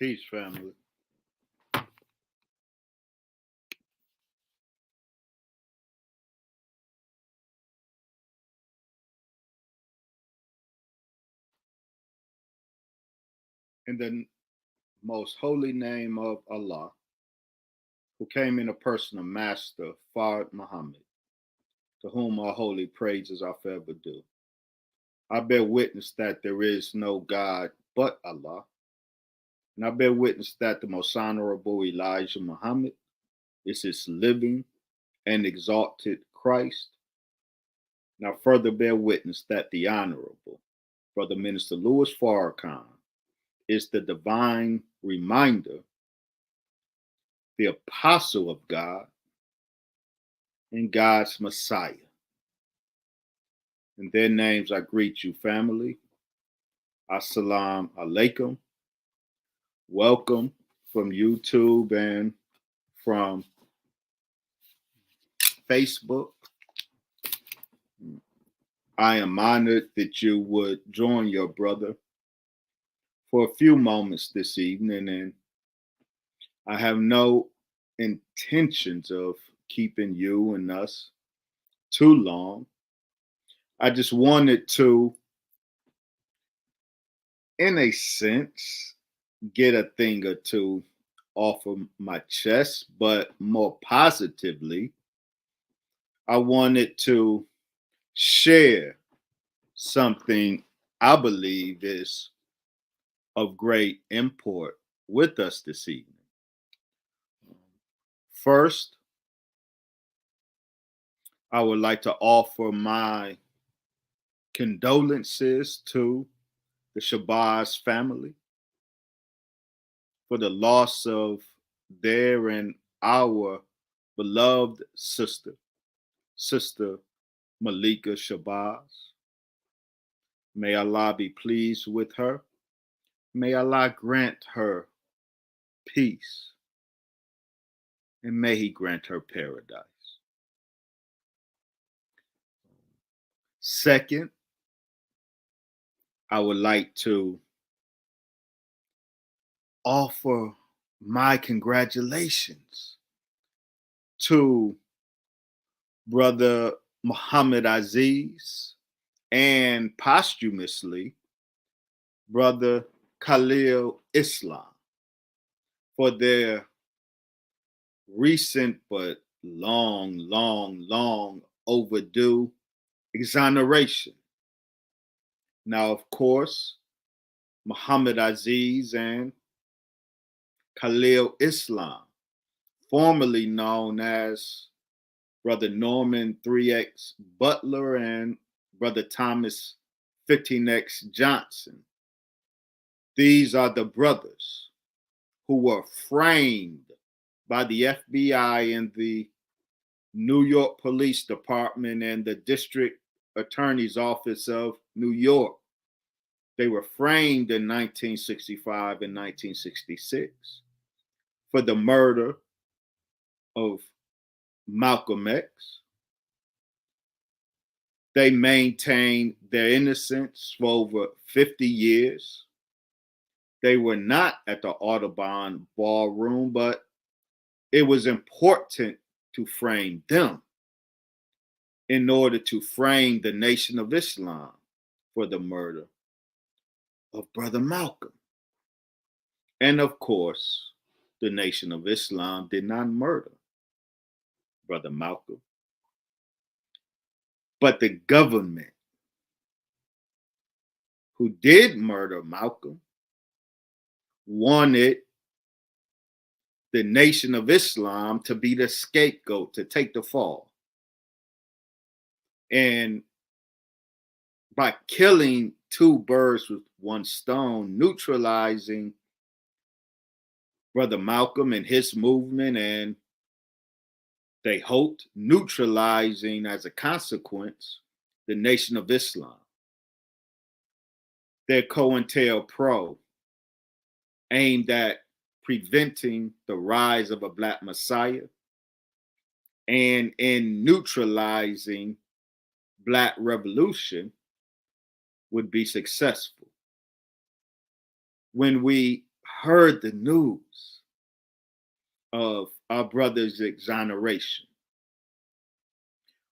Peace, family. In the most holy name of Allah, who came in the person of Master Fard Muhammad, to whom all holy praises are forever due. I bear witness that there is no God but Allah, and I bear witness that the most honorable Elijah Muhammad is his living and exalted Christ. And I further bear witness that the Honorable Brother Minister Louis Farrakhan is the divine reminder, the apostle of God, and God's Messiah. In their names, I greet you, family. Assalamu alaikum. Welcome from YouTube and from Facebook. I am honored that you would join your brother for a few moments this evening, and I have no intentions of keeping you and us too long. I just wanted to, in a sense, get a thing or two off of my chest, but more positively, I wanted to share something I believe is of great import with us this evening. First, I would like to offer my condolences to the Shabazz family for the loss of their and our beloved sister, Sister Malika Shabazz. May Allah be pleased with her. May Allah grant her peace. And may He grant her paradise. Second, I would like to offer my congratulations to Brother Muhammad Aziz and posthumously Brother Khalil Islam for their recent but long overdue exoneration. Now, of course, Muhammad Aziz and Khalil Islam, formerly known as Brother Norman 3X Butler and Brother Thomas 15X Johnson. These are the brothers who were framed by the FBI and the New York Police Department and the District Attorney's Office of New York. They were framed in 1965 and 1966 for the murder of Malcolm X. They maintained their innocence for over 50 years. They were not at the Audubon Ballroom, but it was important to frame them in order to frame the Nation of Islam for the murder of Brother Malcolm. And of course, the Nation of Islam did not murder Brother Malcolm. But the government who did murder Malcolm wanted the Nation of Islam to be the scapegoat, to take the fall. And by killing two birds with one stone, neutralizing Brother Malcolm and his movement, and they hoped neutralizing as a consequence the Nation of Islam. Their COINTELPRO aimed at preventing the rise of a Black Messiah and in neutralizing Black revolution would be successful. When we heard the news of our brother's exoneration,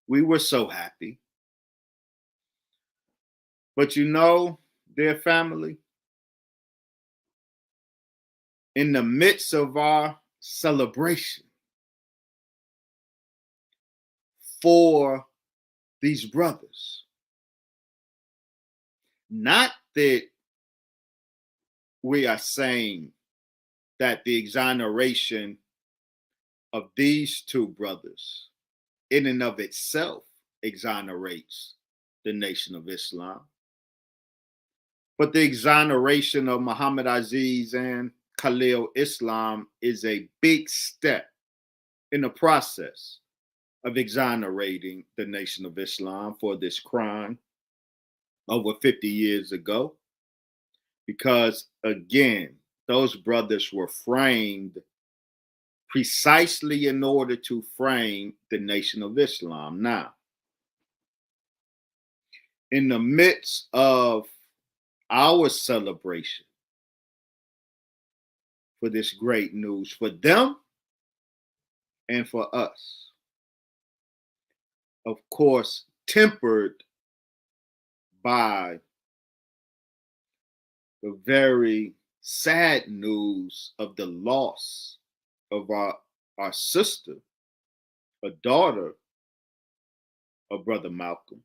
we were so happy. But you know, dear family, in the midst of our celebration for these brothers, not that we are saying that the exoneration of these two brothers in and of itself exonerates the Nation of Islam, but the exoneration of Muhammad Aziz and Khalil Islam is a big step in the process of exonerating the Nation of Islam for this crime over 50 years ago. Because again, those brothers were framed precisely in order to frame the Nation of Islam. Now, in the midst of our celebration for this great news for them and for us, of course, tempered by the very sad news of the loss of our sister, a daughter of Brother Malcolm.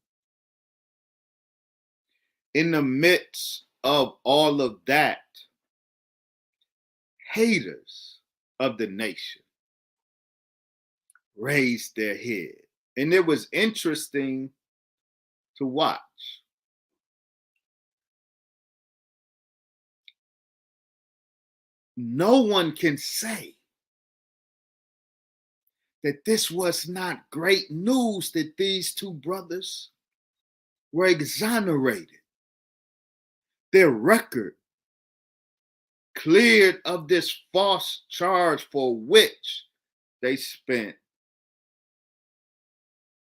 In the midst of all of that, haters of the nation raised their head. And it was interesting to watch. No one can say that this was not great news that these two brothers were exonerated. Their record cleared of this false charge for which they spent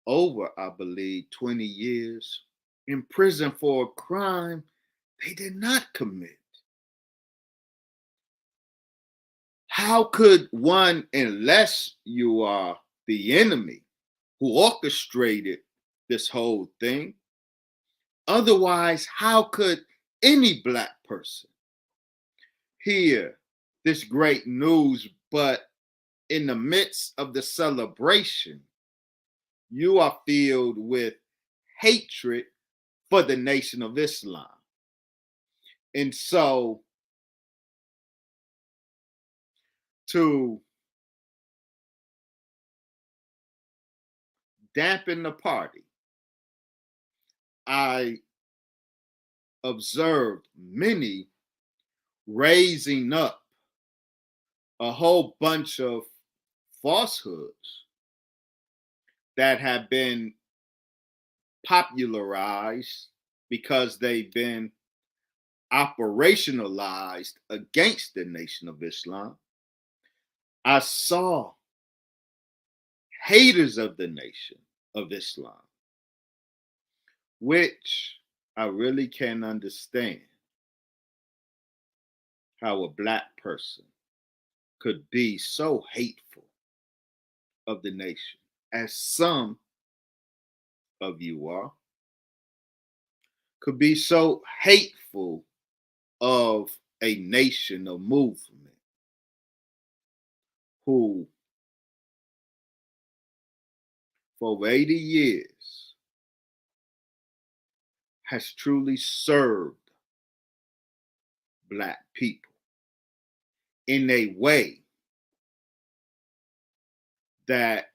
over, I believe, 20 years in prison for a crime they did not commit. How could one, unless you are the enemy who orchestrated this whole thing, otherwise, how could any Black person hear this great news, but in the midst of the celebration, you are filled with hatred for the Nation of Islam? And so, to dampen the party, I observed many raising up a whole bunch of falsehoods that have been popularized because they've been operationalized against the Nation of Islam. I saw haters of the Nation of Islam, which I really can't understand how a Black person could be so hateful of the nation, as some of you are, could be so hateful of a nation, a movement, who for over 80 years has truly served Black people in a way that,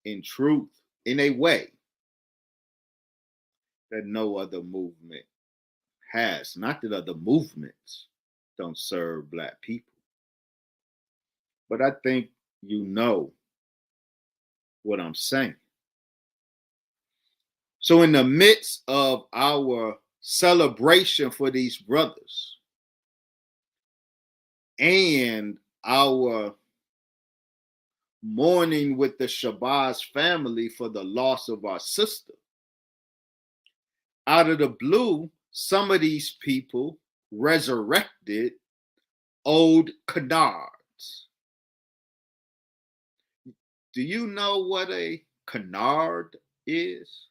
in truth, in a way that no other movement has. Not that other movements don't serve Black people, but I think you know what I'm saying. So in the midst of our celebration for these brothers and our mourning with the Shabazz family for the loss of our sister, out of the blue, some of these people resurrected old canards. Do you know what a canard is?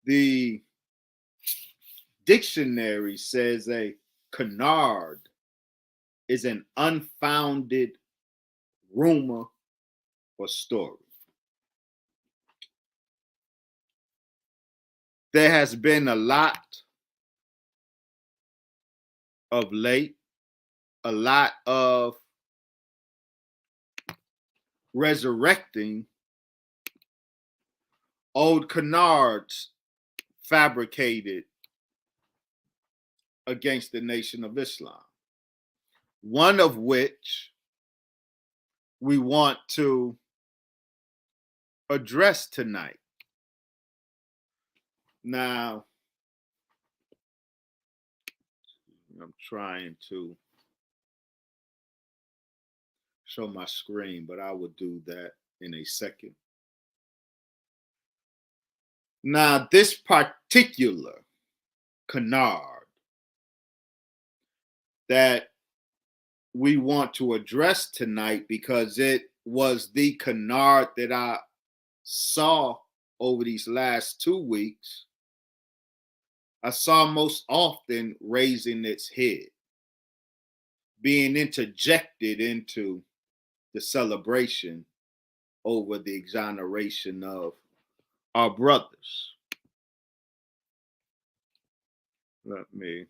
The dictionary says a canard is an unfounded rumor or story. There has been a lot of late, a lot of resurrecting old canards fabricated against the Nation of Islam. One of which we want to address tonight. Now, I'm trying to show my screen, but I will do that in a second. Now, this particular canard that we want to address tonight, because it was the canard that I saw over these last 2 weeks, I saw most often raising its head, being interjected into the celebration over the exoneration of our brothers. Let me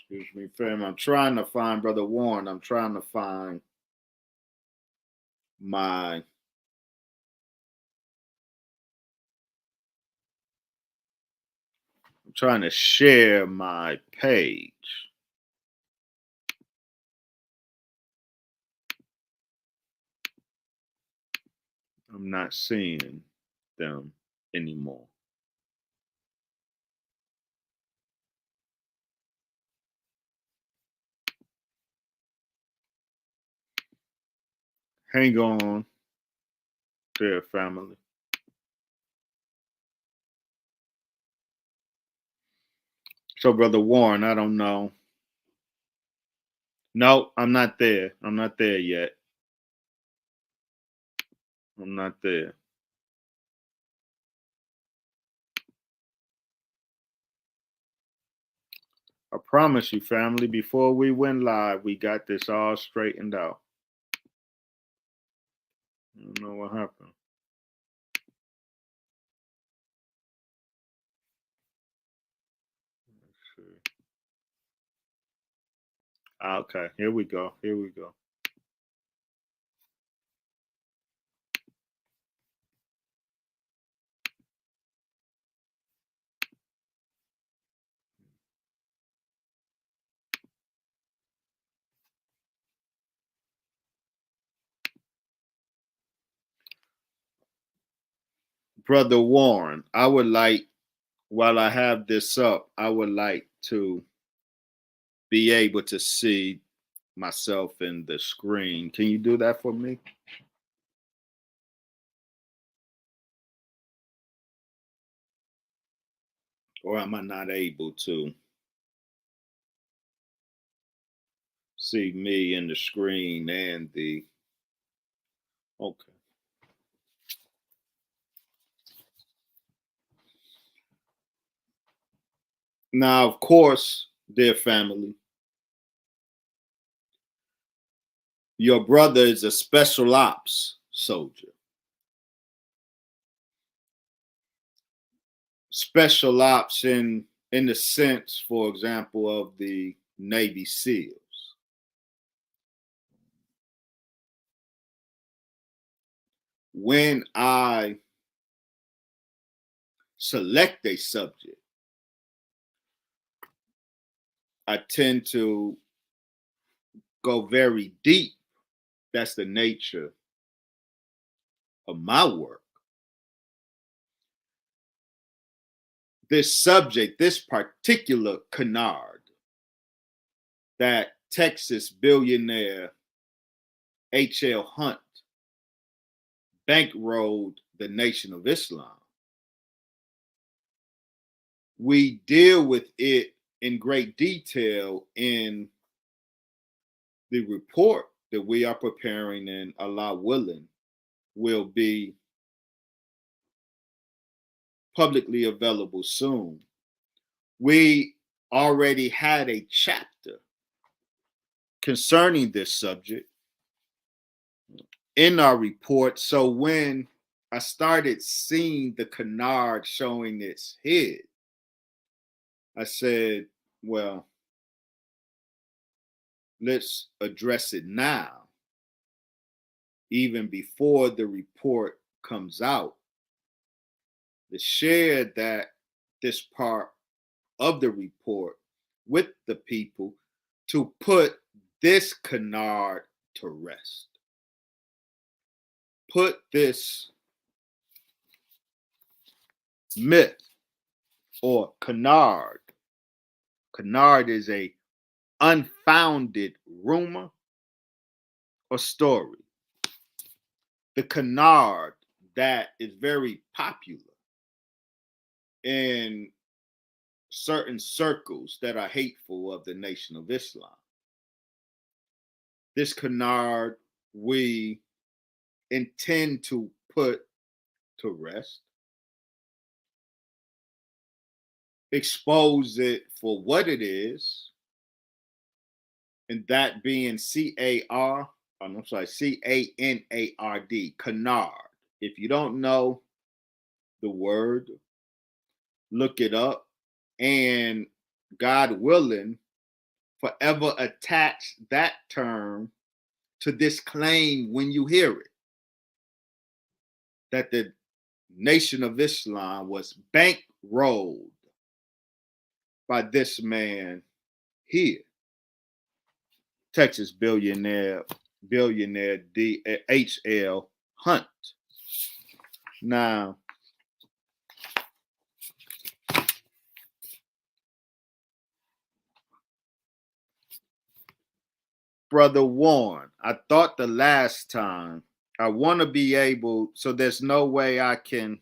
excuse me, fam. I'm trying to find Brother Warren. I'm trying to find my I'm trying to share my page. I'm not seeing them anymore. Hang on there, family. So, Brother Warren, I don't know. No, I'm not there. I'm not there yet. I'm not there. I promise you, family, before we went live, we got this all straightened out. I don't know what happened. Let's see. Okay, here we go. Here we go. Brother Warren, I would like, while I have this up, I would like to be able to see myself in the screen. Can you do that for me? Or am I not able to see me in the screen and the okay. Now, of course, dear family, your brother is a special ops soldier. Special ops in the sense, for example, of the Navy SEALs. When I select a subject, I tend to go very deep. That's the nature of my work, this subject, this particular canard that Texas billionaire H.L. Hunt bankrolled the Nation of Islam, we deal with it in great detail in the report that we are preparing, and Allah willing will be publicly available soon. We already had a chapter concerning this subject in our report. So when I started seeing the canard showing its head, I said, well, let's address it now, even before the report comes out, to share that this part of the report with the people to put this canard to rest. Put this myth or canard. Canard is a unfounded rumor or story. The canard that is very popular in certain circles that are hateful of the Nation of Islam. This canard we intend to put to rest, expose it for what it is, and that being C-A-N-A-R-D, canard. If you don't know the word, look it up, and God willing, forever attach that term to this claim when you hear it, that the Nation of Islam was bankrolled by this man here, Texas billionaire H.L. Hunt. Now, Brother Warren, I thought the last time I want to be able, so there's no way I can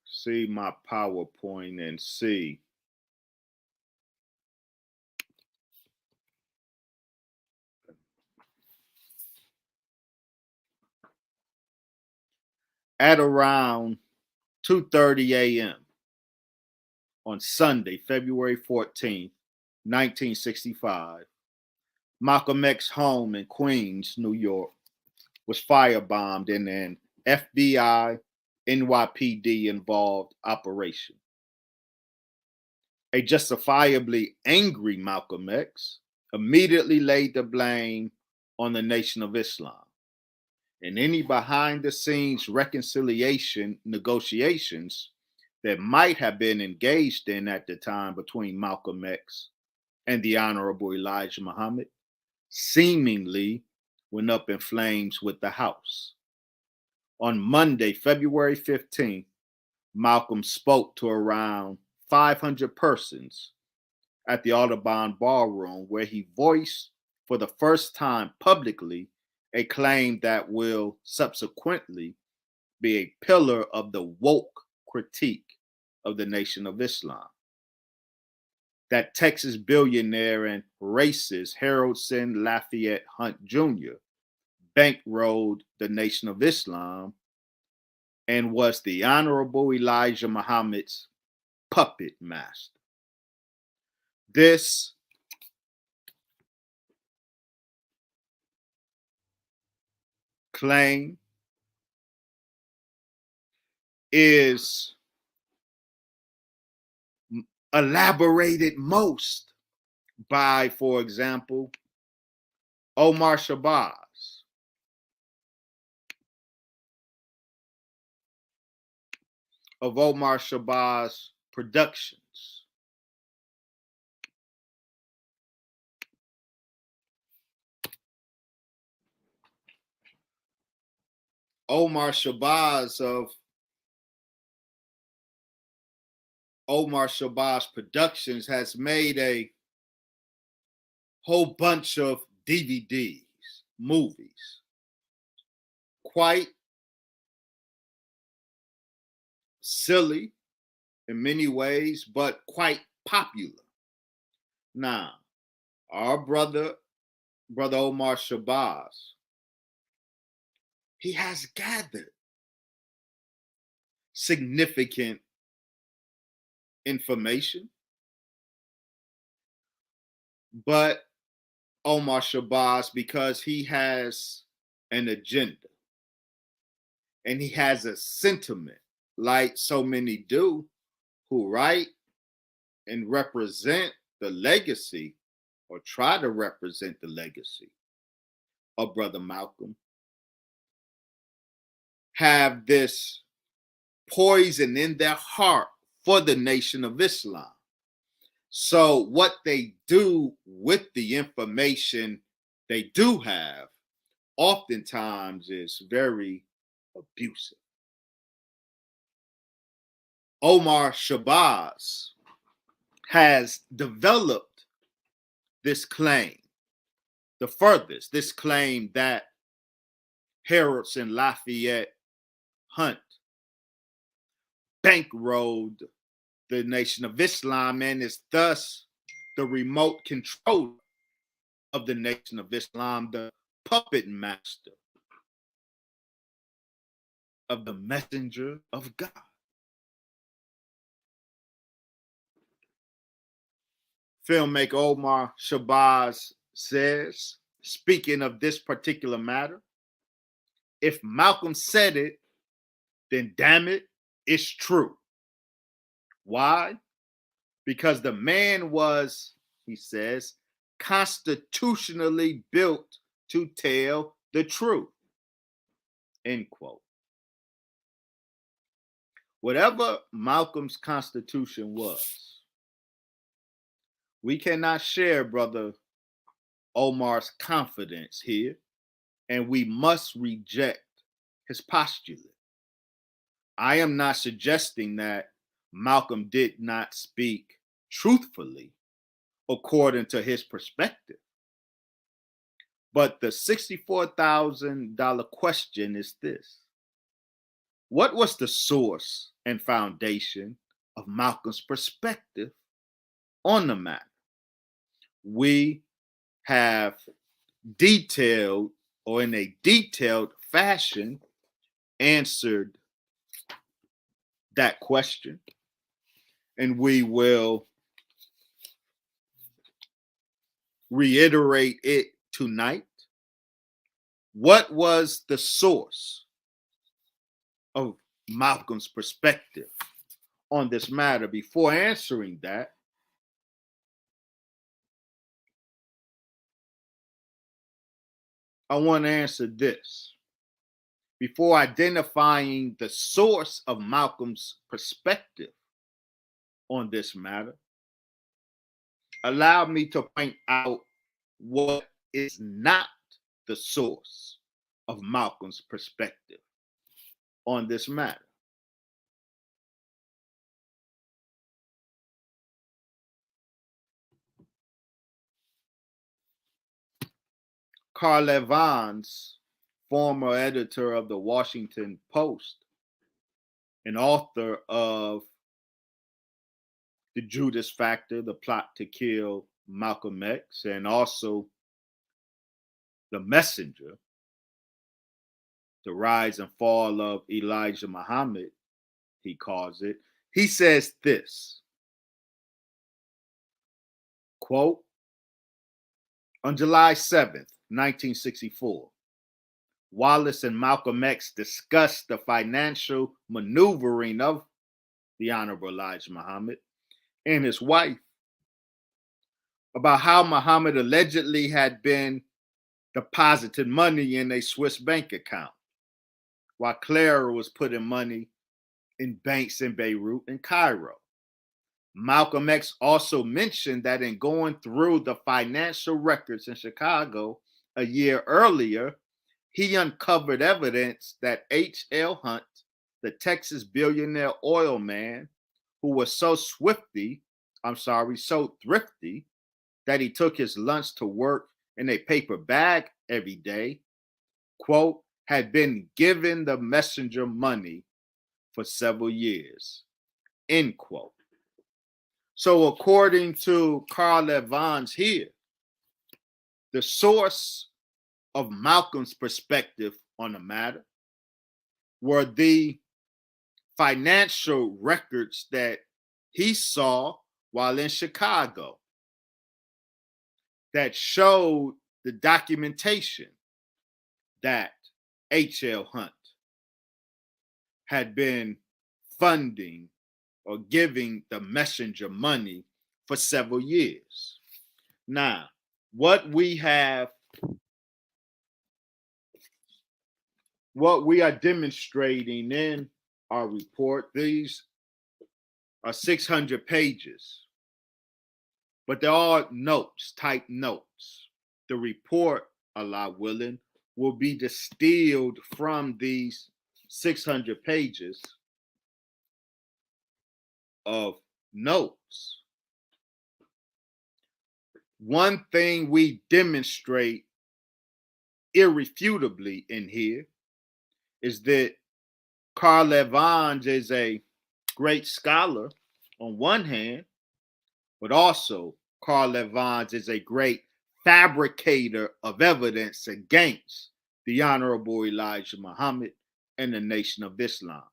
see my PowerPoint and see at around 2:30 a.m. on Sunday, February 14th, 1965, Malcolm X's home in Queens, New York, was firebombed in an FBI NYPD involved operation. A justifiably angry Malcolm X immediately laid the blame on the Nation of Islam, and any behind the scenes reconciliation negotiations that might have been engaged in at the time between Malcolm X and the Honorable Elijah Muhammad seemingly went up in flames with the House. On Monday, February 15th, Malcolm spoke to around 500 persons at the Audubon Ballroom, where he voiced for the first time publicly a claim that will subsequently be a pillar of the woke critique of the Nation of Islam. That Texas billionaire and racist Haroldson Lafayette Hunt Jr. bankrolled the Nation of Islam and was the Honorable Elijah Muhammad's puppet master. This claim is elaborated most by, for example, Omar Shabazz of Omar Shabazz Productions, Omar Shabazz of Omar Shabazz Productions has made a whole bunch of DVDs, movies, quite silly in many ways, but quite popular. Now, our brother Omar Shabazz, he has gathered significant information, but Omar Shabazz, because he has an agenda and he has a sentiment, like so many do, who write and represent the legacy or try to represent the legacy of Brother Malcolm, have this poison in their heart for the Nation of Islam. So what they do with the information they do have oftentimes is very abusive. Omar Shabazz has developed this claim, the furthest, this claim that Harrods and Lafayette Hunt bankrolled the Nation of Islam and is thus the remote controller of the Nation of Islam, the puppet master of the messenger of God. Filmmaker Omar Shabazz says, speaking of this particular matter, if Malcolm said it, then damn it, it's true. Why? Because the man was, he says, constitutionally built to tell the truth. End quote. Whatever Malcolm's constitution was, we cannot share Brother Omar's confidence here, and we must reject his postulate. I am not suggesting that Malcolm did not speak truthfully according to his perspective. But the $64,000 question is this: what was the source and foundation of Malcolm's perspective on the matter? We have detailed, or in a detailed fashion, answered that question, and we will reiterate it tonight. What was the source of Malcolm's perspective on this matter? Before answering that, I want to answer this. Before identifying the source of Malcolm's perspective on this matter, allow me to point out what is not the source of Malcolm's perspective on this matter. Carl Evans, former editor of the Washington Post and author of The Judas Factor, The Plot to Kill Malcolm X, and also The Messenger, The Rise and Fall of Elijah Muhammad, he calls it. He says this, quote, on July 7th, 1964, Wallace and Malcolm X discussed the financial maneuvering of the Honorable Elijah Muhammad and his wife, about how Muhammad allegedly had been deposited money in a Swiss bank account, while Clara was putting money in banks in Beirut and Cairo. Malcolm X also mentioned that in going through the financial records in Chicago a year earlier, he uncovered evidence that H.L. Hunt, the Texas billionaire oil man, who was so thrifty, that he took his lunch to work in a paper bag every day, quote, had been giving the messenger money for several years, end quote. So according to Carl Evans here, the source of Malcolm's perspective on the matter were the financial records that he saw while in Chicago that showed the documentation that H.L. Hunt had been funding or giving the messenger money for several years. Now, what we are demonstrating in our report, these are 600 pages, but they're all notes, type notes. The report, Allah willing, will be distilled from these 600 pages of notes. One thing we demonstrate irrefutably in here is that Carl Evans is a great scholar on one hand, but also Carl Evans is a great fabricator of evidence against the Honorable Elijah Muhammad and the Nation of Islam.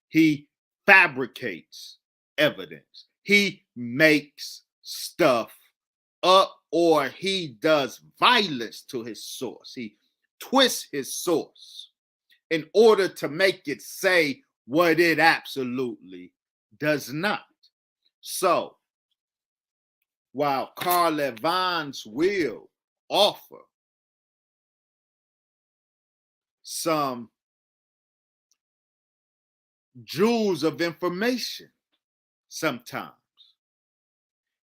He fabricates evidence. He makes stuff up, or he does violence to his source. He twists his source in order to make it say what it absolutely does not. So, while Carl Evans will offer some jewels of information sometimes,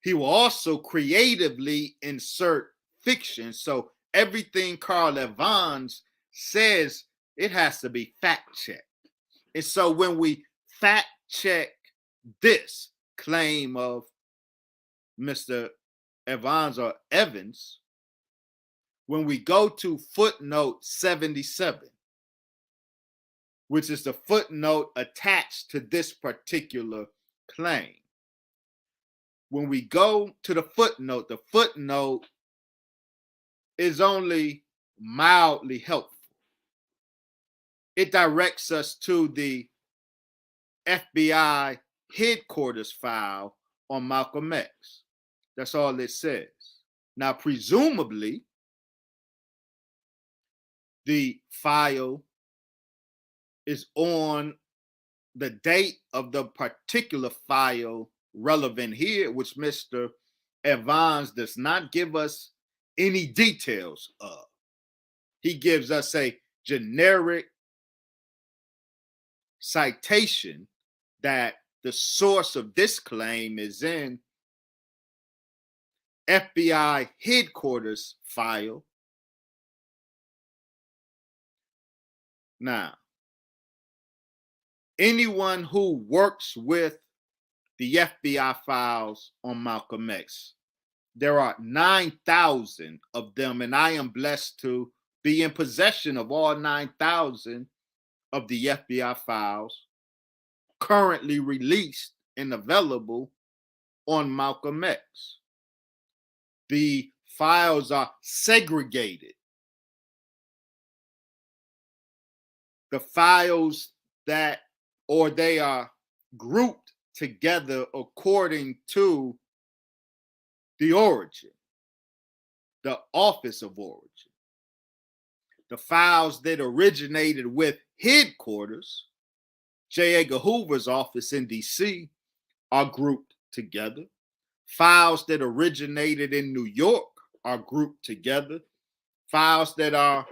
he will also creatively insert fiction. So everything Carl Evans says, it has to be fact checked. And so when we fact check this claim of Mr. Evans or Evans, when we go to footnote 77, which is the footnote attached to this particular claim, when we go to the footnote is only mildly helpful. It directs us to the FBI headquarters file on Malcolm X. That's all it says. Now, presumably, the file is on the date of the particular file relevant here, which Mr. Evans does not give us any details of. He gives us a generic citation that the source of this claim is in FBI headquarters file. Now, anyone who works with the FBI files on Malcolm X, there are 9,000 of them, and I am blessed to be in possession of all 9,000 of the FBI files currently released and available on Malcolm X. The files are segregated. The files they are grouped together according to the origin, the office of origin. The files that originated with headquarters, J. Edgar Hoover's office in D.C., are grouped together. Files that originated in New York are grouped together. Files that are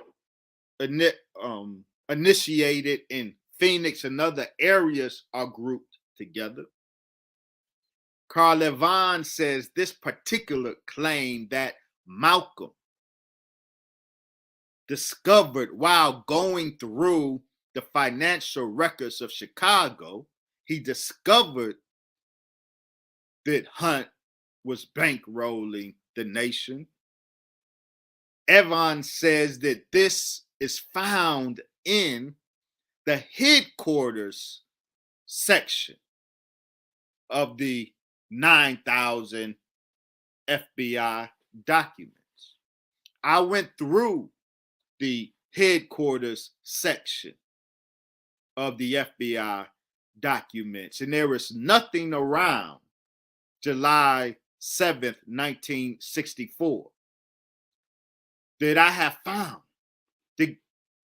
initiated in Phoenix and other areas are grouped together. Carl Evans says this particular claim that Malcolm discovered while going through the financial records of Chicago, he discovered that Hunt was bankrolling the nation. Evans says that this is found in the headquarters section of the 9,000 FBI documents. I went through the headquarters section of the FBI documents, and there is nothing around July 7th, 1964 that I have found that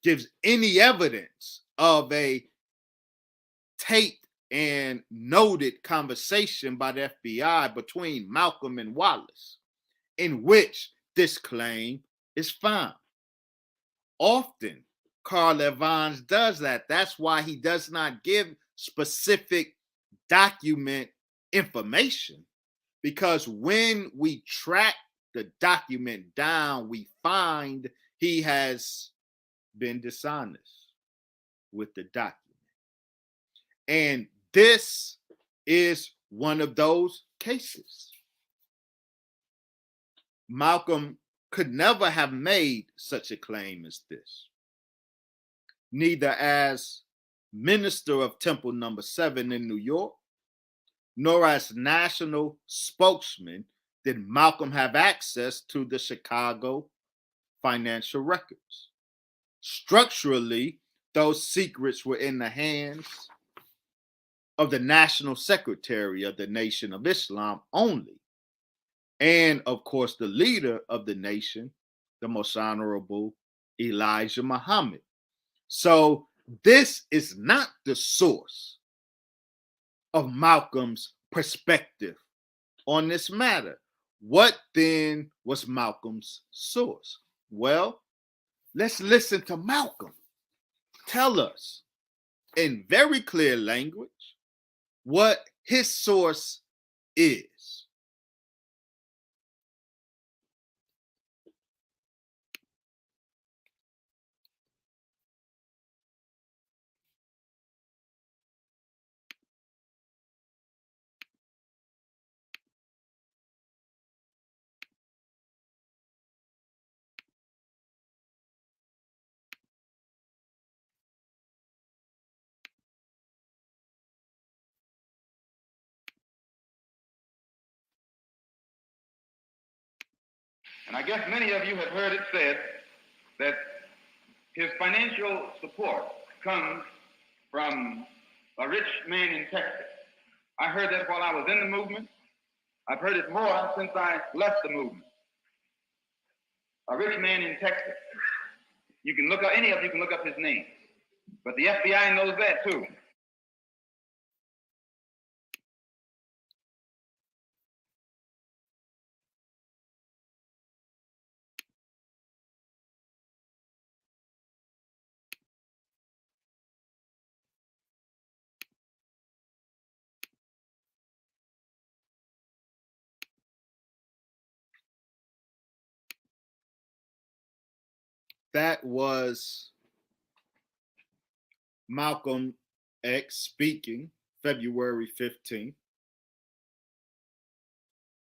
gives any evidence of a taped and noted conversation by the FBI between Malcolm and Wallace, in which this claim is found. Often, Carl Evans does that. That's why he does not give specific document information, because when we track the document down, we find he has been dishonest with the document. And this is one of those cases. Malcolm could never have made such a claim as this, neither as minister of Temple Number 7 in New York, nor as national spokesman did Malcolm have access to the Chicago financial records. Structurally, those secrets were in the hands of the National Secretary of the Nation of Islam only, and of course the leader of the nation, the Most Honorable Elijah Muhammad. So this is not the source of Malcolm's perspective on this matter. What then was Malcolm's source? Well, let's listen to Malcolm tell us in very clear language what his source is. And I guess many of you have heard it said that his financial support comes from a rich man in Texas. I heard that while I was in the movement. I've heard it more since I left the movement. A rich man in Texas. You can look up, any of you can look up his name. But the FBI knows that too. That was Malcolm X speaking February 15th,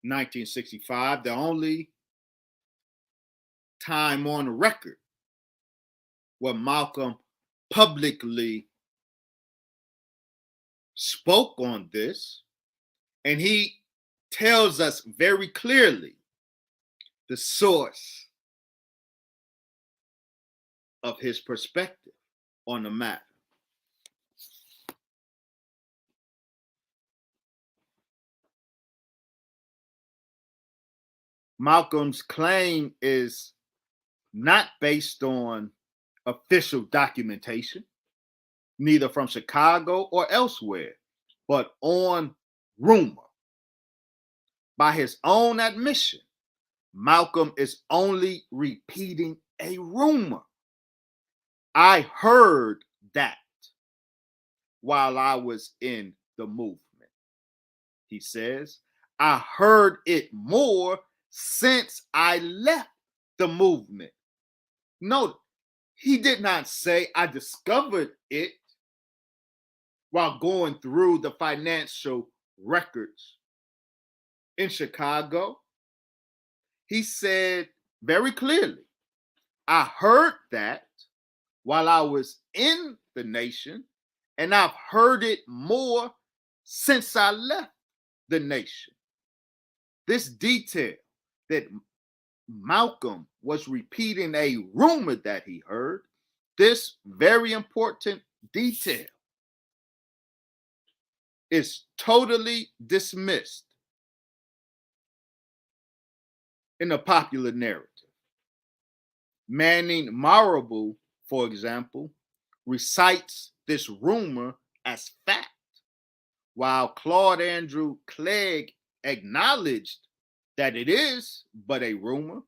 1965, the only time on record where Malcolm publicly spoke on this, and he tells us very clearly the source of his perspective on the matter. Malcolm's claim is not based on official documentation, neither from Chicago or elsewhere, but on rumor. By his own admission, Malcolm is only repeating a rumor. I heard that while I was in the movement. He says, I heard it more since I left the movement. No, he did not say, I discovered it while going through the financial records in Chicago. He said very clearly, I heard that while I was in the nation, and I've heard it more since I left the nation. This detail that Malcolm was repeating a rumor that he heard, this very important detail is totally dismissed in the popular narrative. Manning Marable, for example, recites this rumor as fact, while Claude Andrew Clegg acknowledged that it is but a rumor,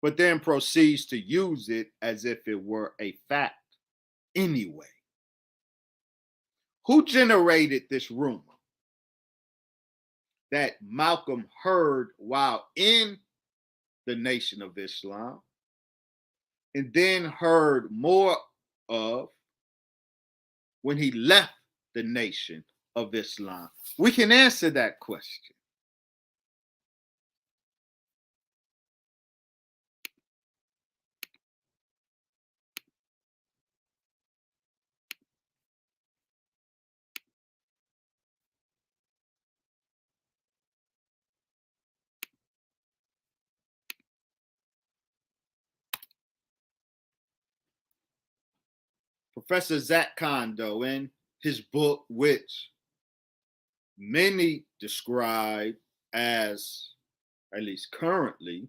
but then proceeds to use it as if it were a fact anyway. Who generated this rumor that Malcolm heard while in the Nation of Islam and then heard more of when he left the Nation of Islam? We can answer that question. Professor Zach Kondo, in his book, which many describe as, at least currently,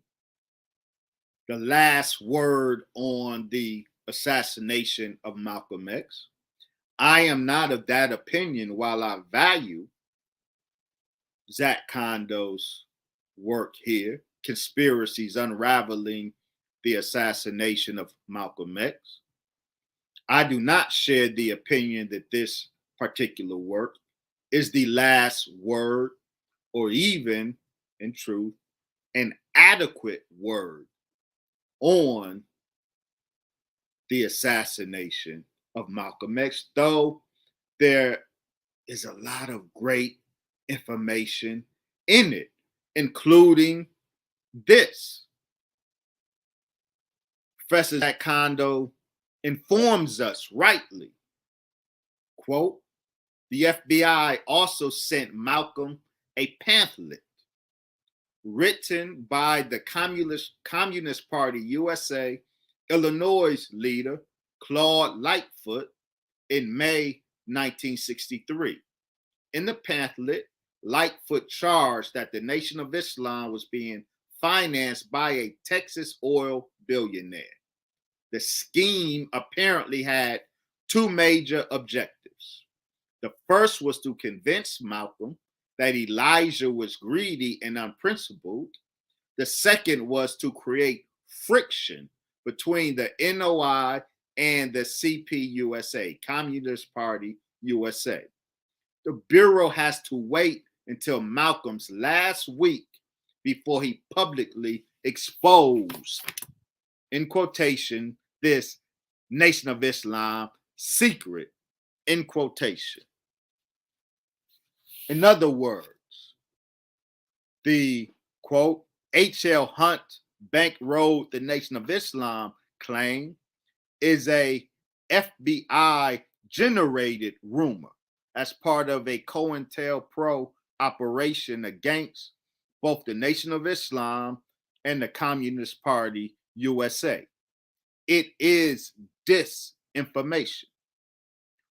the last word on the assassination of Malcolm X. I am not of that opinion. While I value Zach Kondo's work here, Conspiracies Unraveling the Assassination of Malcolm X, I do not share the opinion that this particular work is the last word, or even, in truth, an adequate word on the assassination of Malcolm X, though there is a lot of great information in it, including this. Professor Zach Kondo informs us rightly, quote, the FBI also sent Malcolm a pamphlet written by the Communist Party USA Illinois leader Claude Lightfoot in May 1963. In the pamphlet, Lightfoot charged that the Nation of Islam was being financed by a Texas oil billionaire. The scheme apparently had two major objectives. The first was to convince Malcolm that Elijah was greedy and unprincipled. The second was to create friction between the NOI and the CPUSA, Communist Party USA. The Bureau has to wait until Malcolm's last week before he publicly exposed, in quotation, this Nation of Islam secret, in quotation. In other words, the, quote, H.L. Hunt bankrolled the Nation of Islam claim is a FBI generated rumor as part of a COINTELPRO operation against both the Nation of Islam and the Communist Party USA. It is disinformation.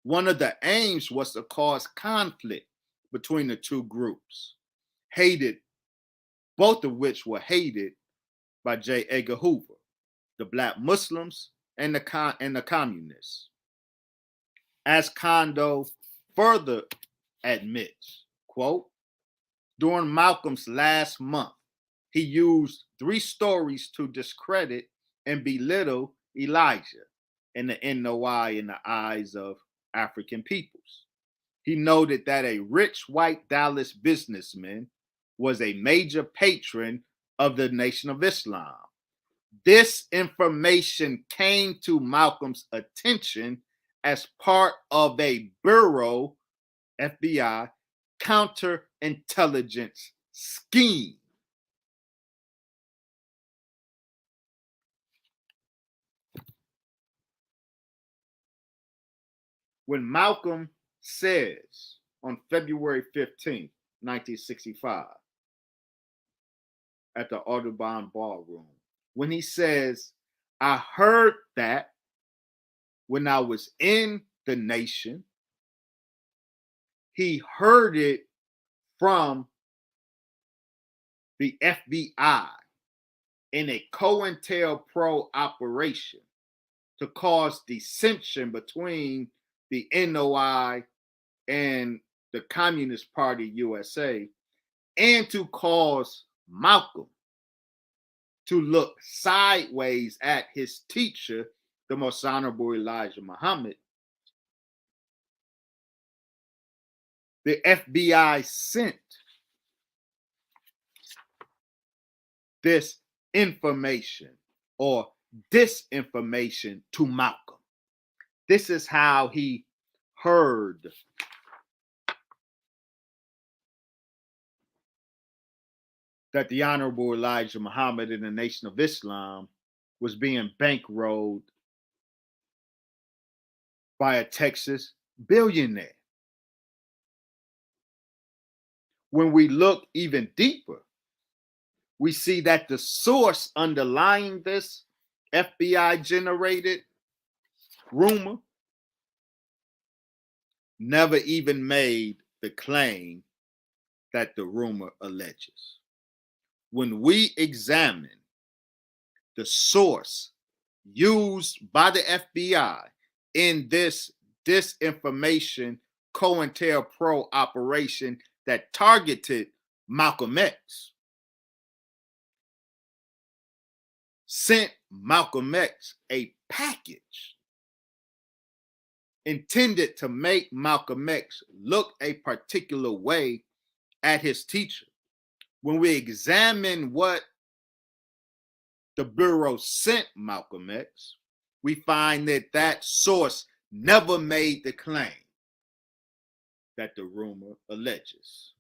One of the aims was to cause conflict between the two groups, both of which were hated by J. Edgar Hoover, the Black Muslims and the communists. As Kondo further admits, quote, during Malcolm's last month, he used 3 stories to discredit and belittle Elijah and the NOI in the eyes of African peoples. He noted that a rich white Dallas businessman was a major patron of the Nation of Islam, This information came to Malcolm's attention as part of a Bureau, FBI, counterintelligence scheme. When Malcolm says on February 15th, 1965, at the Audubon Ballroom, when he says, I heard that when I was in the nation, he heard it from the FBI in a COINTELPRO operation to cause dissension between the NOI and the Communist Party USA, and to cause Malcolm to look sideways at his teacher, the Most Honorable Elijah Muhammad. The FBI sent this information or disinformation to Malcolm. This is how he heard that the Honorable Elijah Muhammad and the Nation of Islam was being bankrolled by a Texas billionaire. When we look even deeper, we see that the source underlying this FBI generated rumor never even made the claim that the rumor alleges. When we examine the source used by the FBI in this disinformation COINTELPRO operation that targeted Malcolm X, sent Malcolm X a package intended to make Malcolm X look a particular way at his teacher. When we examine what the Bureau sent Malcolm X, we find that that source never made the claim that the rumor alleges.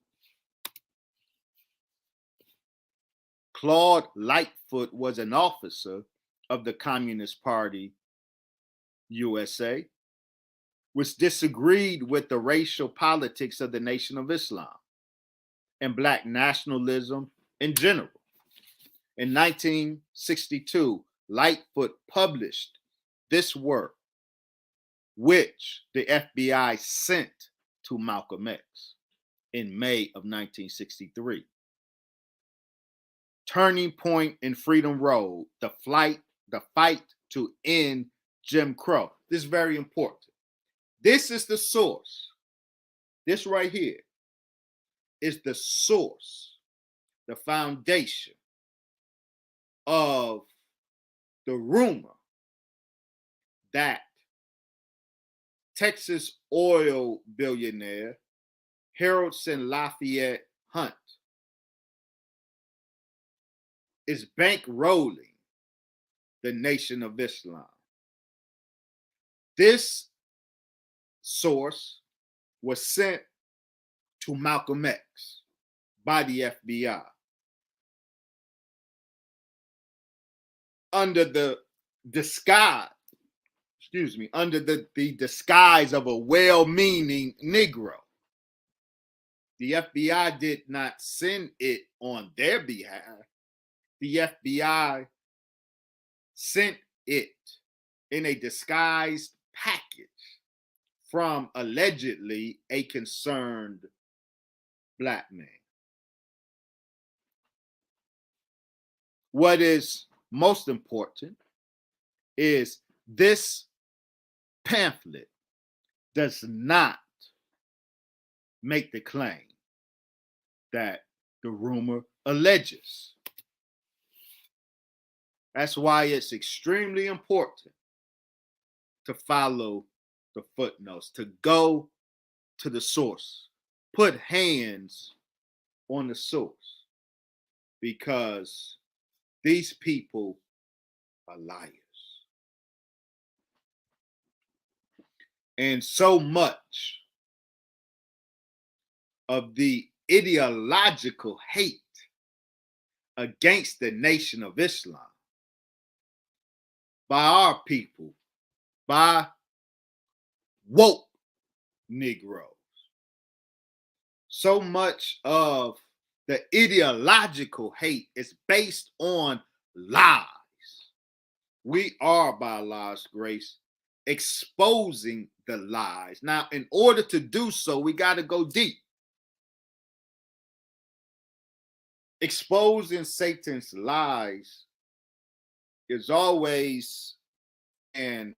Claude Lightfoot was an officer of the Communist Party USA, which disagreed with the racial politics of the Nation of Islam and Black nationalism in general. In 1962, Lightfoot published this work, which the FBI sent to Malcolm X in May of 1963. Turning Point in Freedom Road, the fight to end Jim Crow. This is very important. This is the source. This right here is the source, the foundation of the rumor that Texas oil billionaire Harrison Lafayette Hunt is bankrolling the Nation of Islam. This source was sent to Malcolm X by the FBI under the disguise, under the disguise of a well-meaning Negro. The FBI did not send it on their behalf. The FBI sent it in a disguised package from allegedly a concerned Black man. What is most important is this pamphlet does not make the claim that the rumor alleges. That's why it's extremely important to follow the footnotes, to go to the source, put hands on the source, because these people are liars. And so much of the ideological hate against the Nation of Islam by our people, by woke Negroes. So much of the ideological hate is based on lies. We are, by Allah's grace, exposing the lies. Now, in order to do so, we got to go deep. Exposing Satan's lies is always a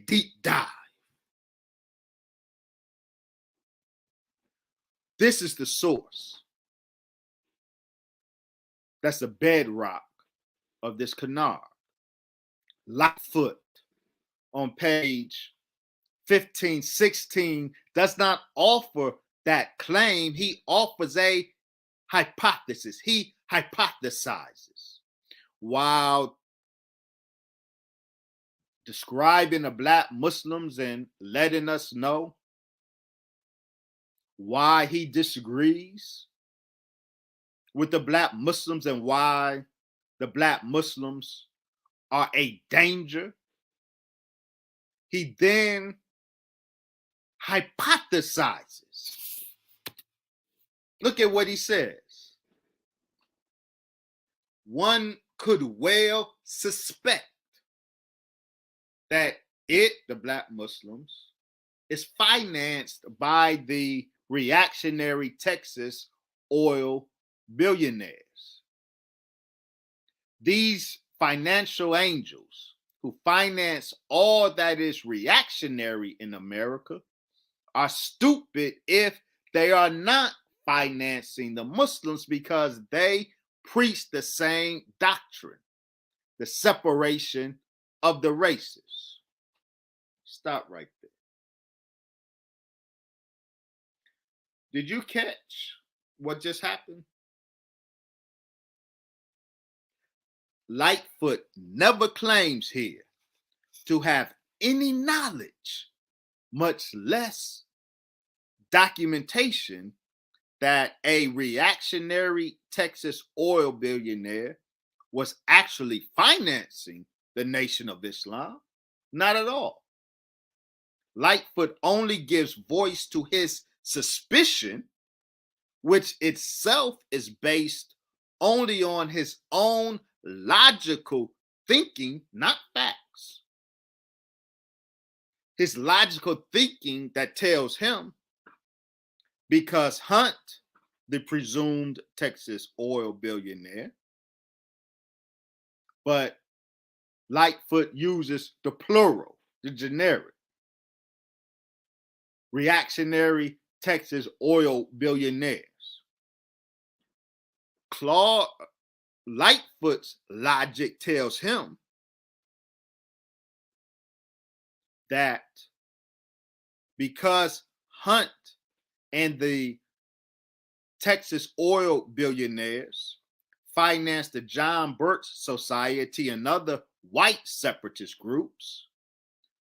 deep dive. This is the source. That's the bedrock of this canard. Lightfoot on page 15, 16 does not offer that claim. He offers a hypothesis. He hypothesizes while describing the Black Muslims and letting us know why he disagrees with the Black Muslims and why the Black Muslims are a danger. He then hypothesizes. Look at what he says. One could well suspect that the Black Muslims, is financed by the reactionary Texas oil billionaires. These financial angels who finance all that is reactionary in America are stupid if they are not financing the Muslims, because they preach the same doctrine, the separation of the races. Stop right there. Did you catch what just happened? Lightfoot never claims here to have any knowledge, much less documentation, that a reactionary Texas oil billionaire was actually financing the Nation of Islam. Not at all. Lightfoot only gives voice to his suspicion, which itself is based only on his own logical thinking, not facts. His logical thinking that tells him, because Hunt, the presumed Texas oil billionaire, but Lightfoot uses the plural, the generic, reactionary Texas oil billionaires. Lightfoot's logic tells him that because Hunt and the Texas oil billionaires financed the John Birch Society and other white separatist groups,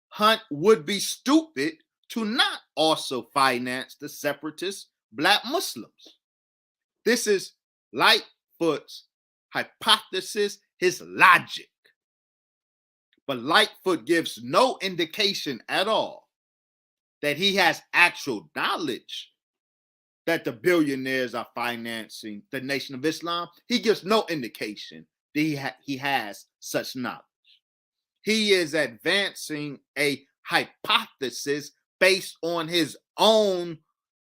Hunt would be stupid to not also finance the separatist Black Muslims. This is Lightfoot's hypothesis, his logic. But Lightfoot gives no indication at all that he has actual knowledge that the billionaires are financing the Nation of Islam. He gives no indication that he has such knowledge. He is advancing a hypothesis based on his own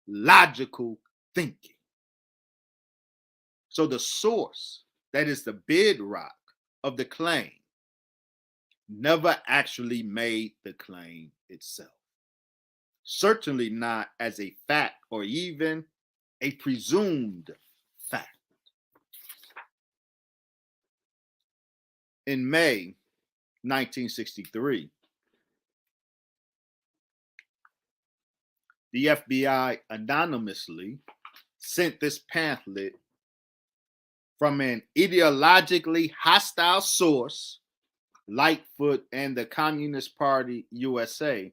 logical thinking. So the source, that is the bedrock of the claim, never actually made the claim itself. Certainly not as a fact or even a presumed fact. In May 1963, the FBI anonymously sent this pamphlet from an ideologically hostile source, Lightfoot and the Communist Party USA,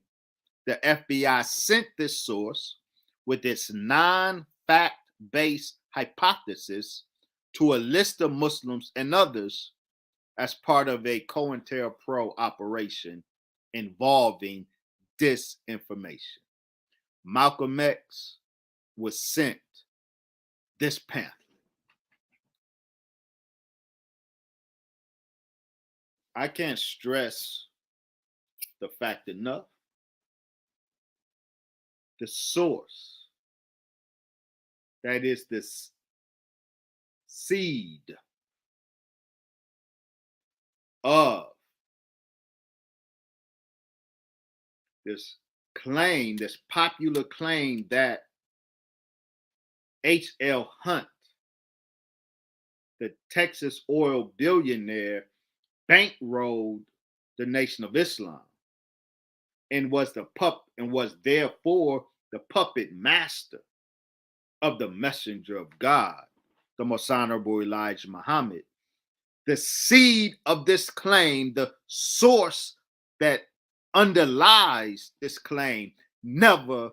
the FBI sent this source with its non-fact based hypothesis to a list of Muslims and others as part of a COINTELPRO operation involving disinformation. Malcolm X was sent this pamphlet. I can't stress the fact enough. The source, that is this seed of this claim, this popular claim that H.L. Hunt, the Texas oil billionaire, bankrolled the Nation of Islam and was therefore the puppet master of the messenger of God, the Most Honorable Elijah Muhammad. The seed of this claim, the source that underlies this claim, never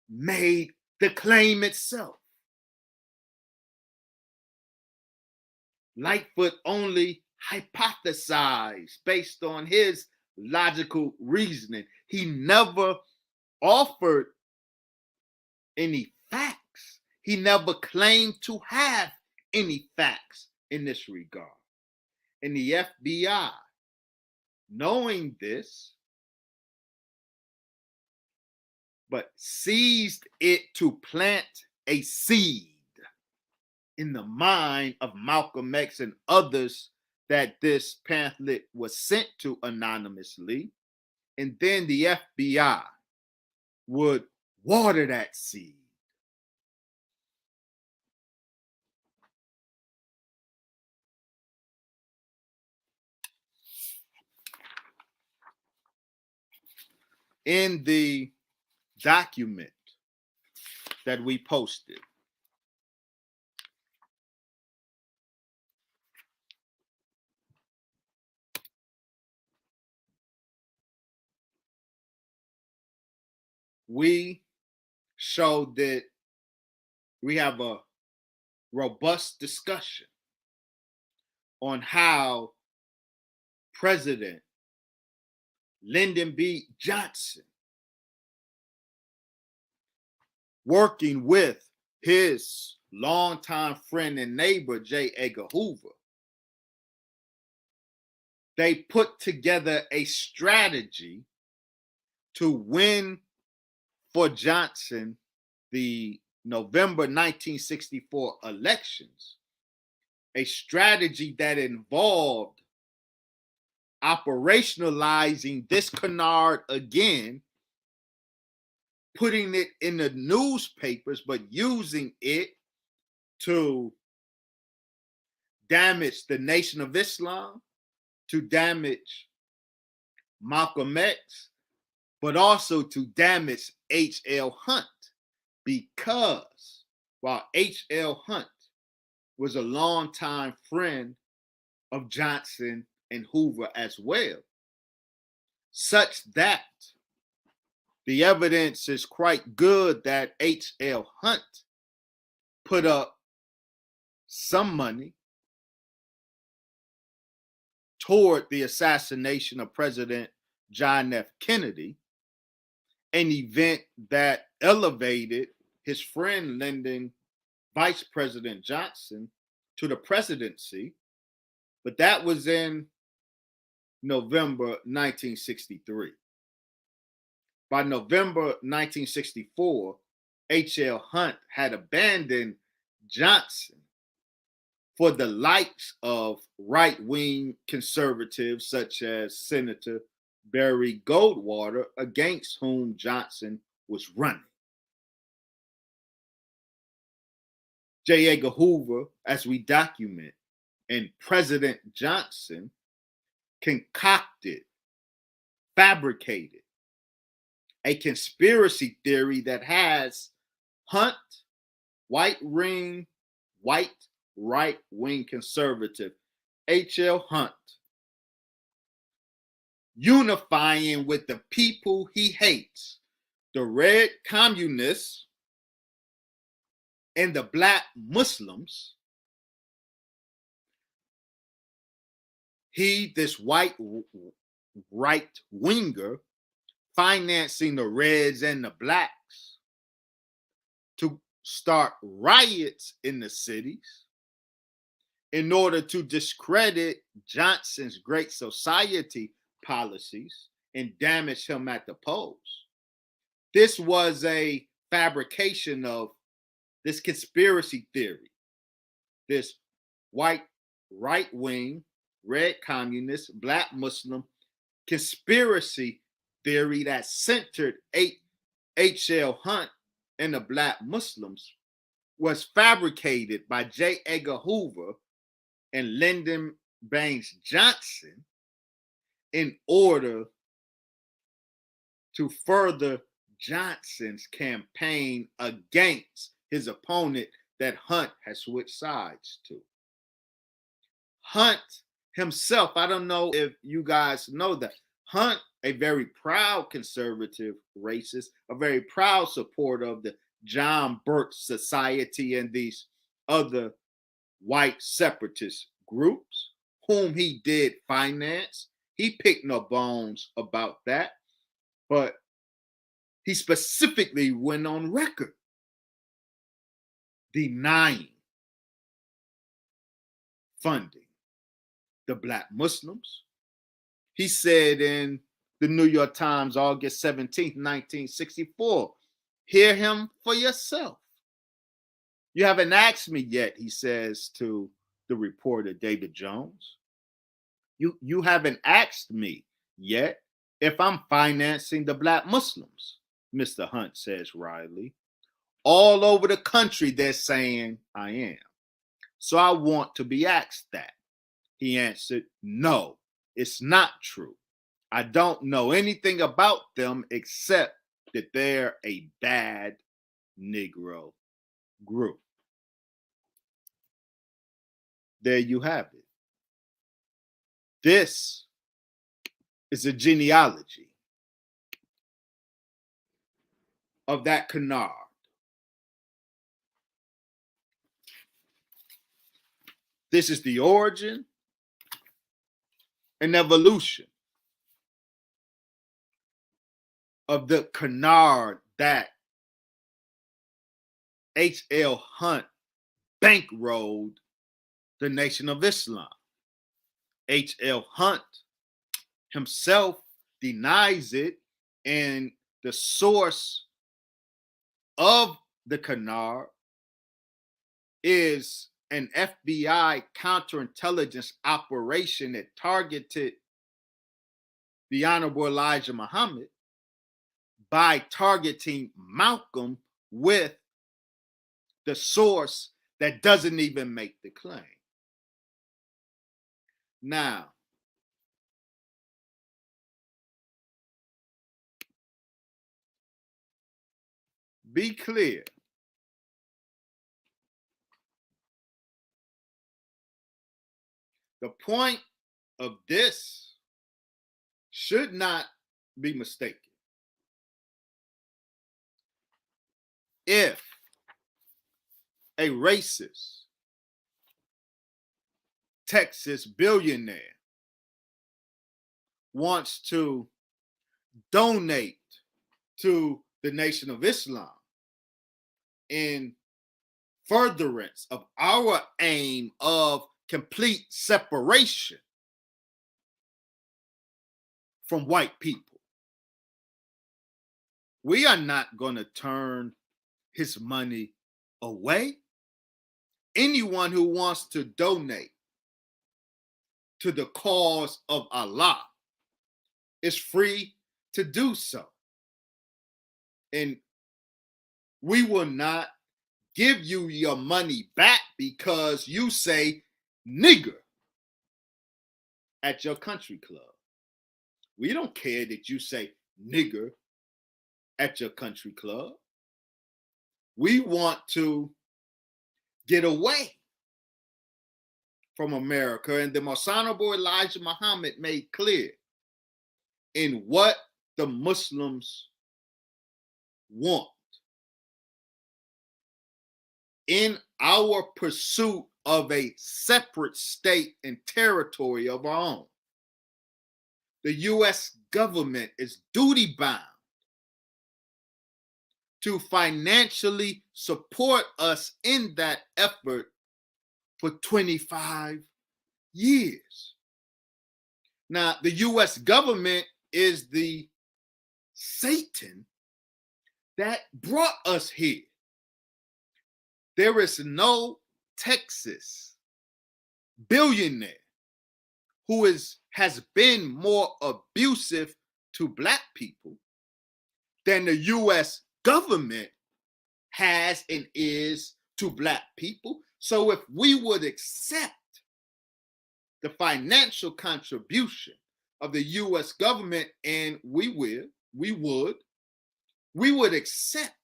made the claim itself. Lightfoot only hypothesized based on his logical reasoning. He never offered any facts. He never claimed to have any facts in this regard. And the FBI, knowing this, but seized it to plant a seed in the mind of Malcolm X and others that this pamphlet was sent to anonymously, and then the FBI would water that seed. In the document that we posted, we showed that we have a robust discussion on how President Lyndon B. Johnson, working with his longtime friend and neighbor, J. Edgar Hoover, they put together a strategy to win for Johnson the November 1964 elections, a strategy that involved operationalizing this canard again, putting it in the newspapers, but using it to damage the Nation of Islam, to damage Malcolm X, but also to damage H.L. Hunt, because while H.L. Hunt was a longtime friend of Johnson and Hoover as well, such that the evidence is quite good that H.L. Hunt put up some money toward the assassination of President John F. Kennedy, an event that elevated his friend Lyndon, Vice President Johnson, to the presidency. But that was in November 1963. By November 1964, H.L. Hunt had abandoned Johnson for the likes of right-wing conservatives such as Senator Barry Goldwater, against whom Johnson was running. J. Edgar Hoover, as we document, and President Johnson concocted, fabricated a conspiracy theory that has Hunt, white ring, white right-wing conservative H.L. Hunt, unifying with the people he hates, the red communists and the black Muslims. He, this white right-winger, financing the reds and the blacks to start riots in the cities in order to discredit Johnson's Great Society policies and damage him at the polls. This was a fabrication of this conspiracy theory, this white right-wing, red communist, black Muslim conspiracy theory that centered H.L. Hunt and the black Muslims was fabricated by J. Edgar Hoover and Lyndon Baines Johnson in order to further Johnson's campaign against his opponent that Hunt has switched sides to. Hunt himself, I don't know if you guys know that, Hunt, a very proud conservative racist, a very proud supporter of the John Birch Society and these other white separatist groups, whom he did finance. He picked no bones about that, but he specifically went on record denying funding the black Muslims. He said in the New York Times, August 17th, 1964, hear him for yourself. You haven't asked me yet, he says to the reporter David Jones. You haven't asked me yet if I'm financing the black Muslims, Mr. Hunt says wryly. All over the country, they're saying I am. So I want to be asked that. He answered, no, it's not true. I don't know anything about them except that they're a bad Negro group. There you have it. This is a genealogy of that canard. This is the origin and evolution of the canard that H.L. Hunt bankrolled the Nation of Islam. H.L. Hunt himself denies it, and the source of the canard is an FBI counterintelligence operation that targeted the Honorable Elijah Muhammad by targeting Malcolm with the source that doesn't even make the claim. Now, be clear. The point of this should not be mistaken. If a racist Texas billionaire wants to donate to the Nation of Islam in furtherance of our aim of complete separation from white people, we are not going to turn his money away. Anyone who wants to donate to the cause of Allah is free to do so. And we will not give you your money back because you say nigger at your country club. We don't care that you say nigger at your country club. We want to get away from America, and the most honorable Elijah Muhammad made clear in what the Muslims want in our pursuit of a separate state and territory of our own. The U.S. government is duty bound to financially support us in that effort for 25 years. Now, the U.S. government is the Satan that brought us here. There is no Texas billionaire who has been more abusive to Black people than the U.S. government has and is to Black people. So if we would accept the financial contribution of the U.S. government, and we would accept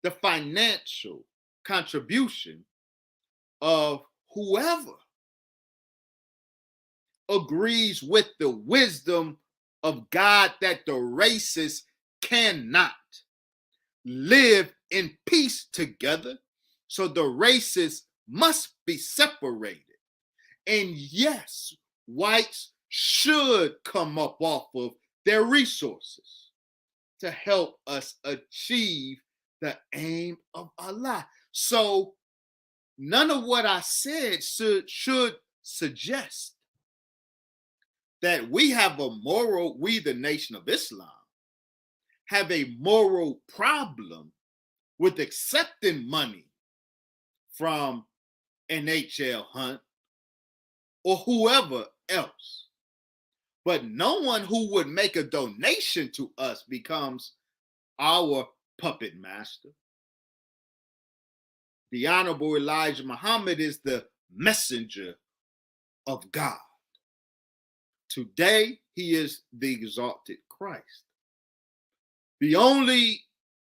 the financial contribution of whoever agrees with the wisdom of God that the races cannot live in peace together, so the races must be separated. And yes, whites should come up off of their resources to help us achieve the aim of Allah. So none of what I said should suggest that we, the Nation of Islam, have a moral problem with accepting money from NHL Hunt or whoever else. But no one who would make a donation to us becomes our puppet master. The Honorable Elijah Muhammad is the messenger of God. Today, he is the exalted Christ. The only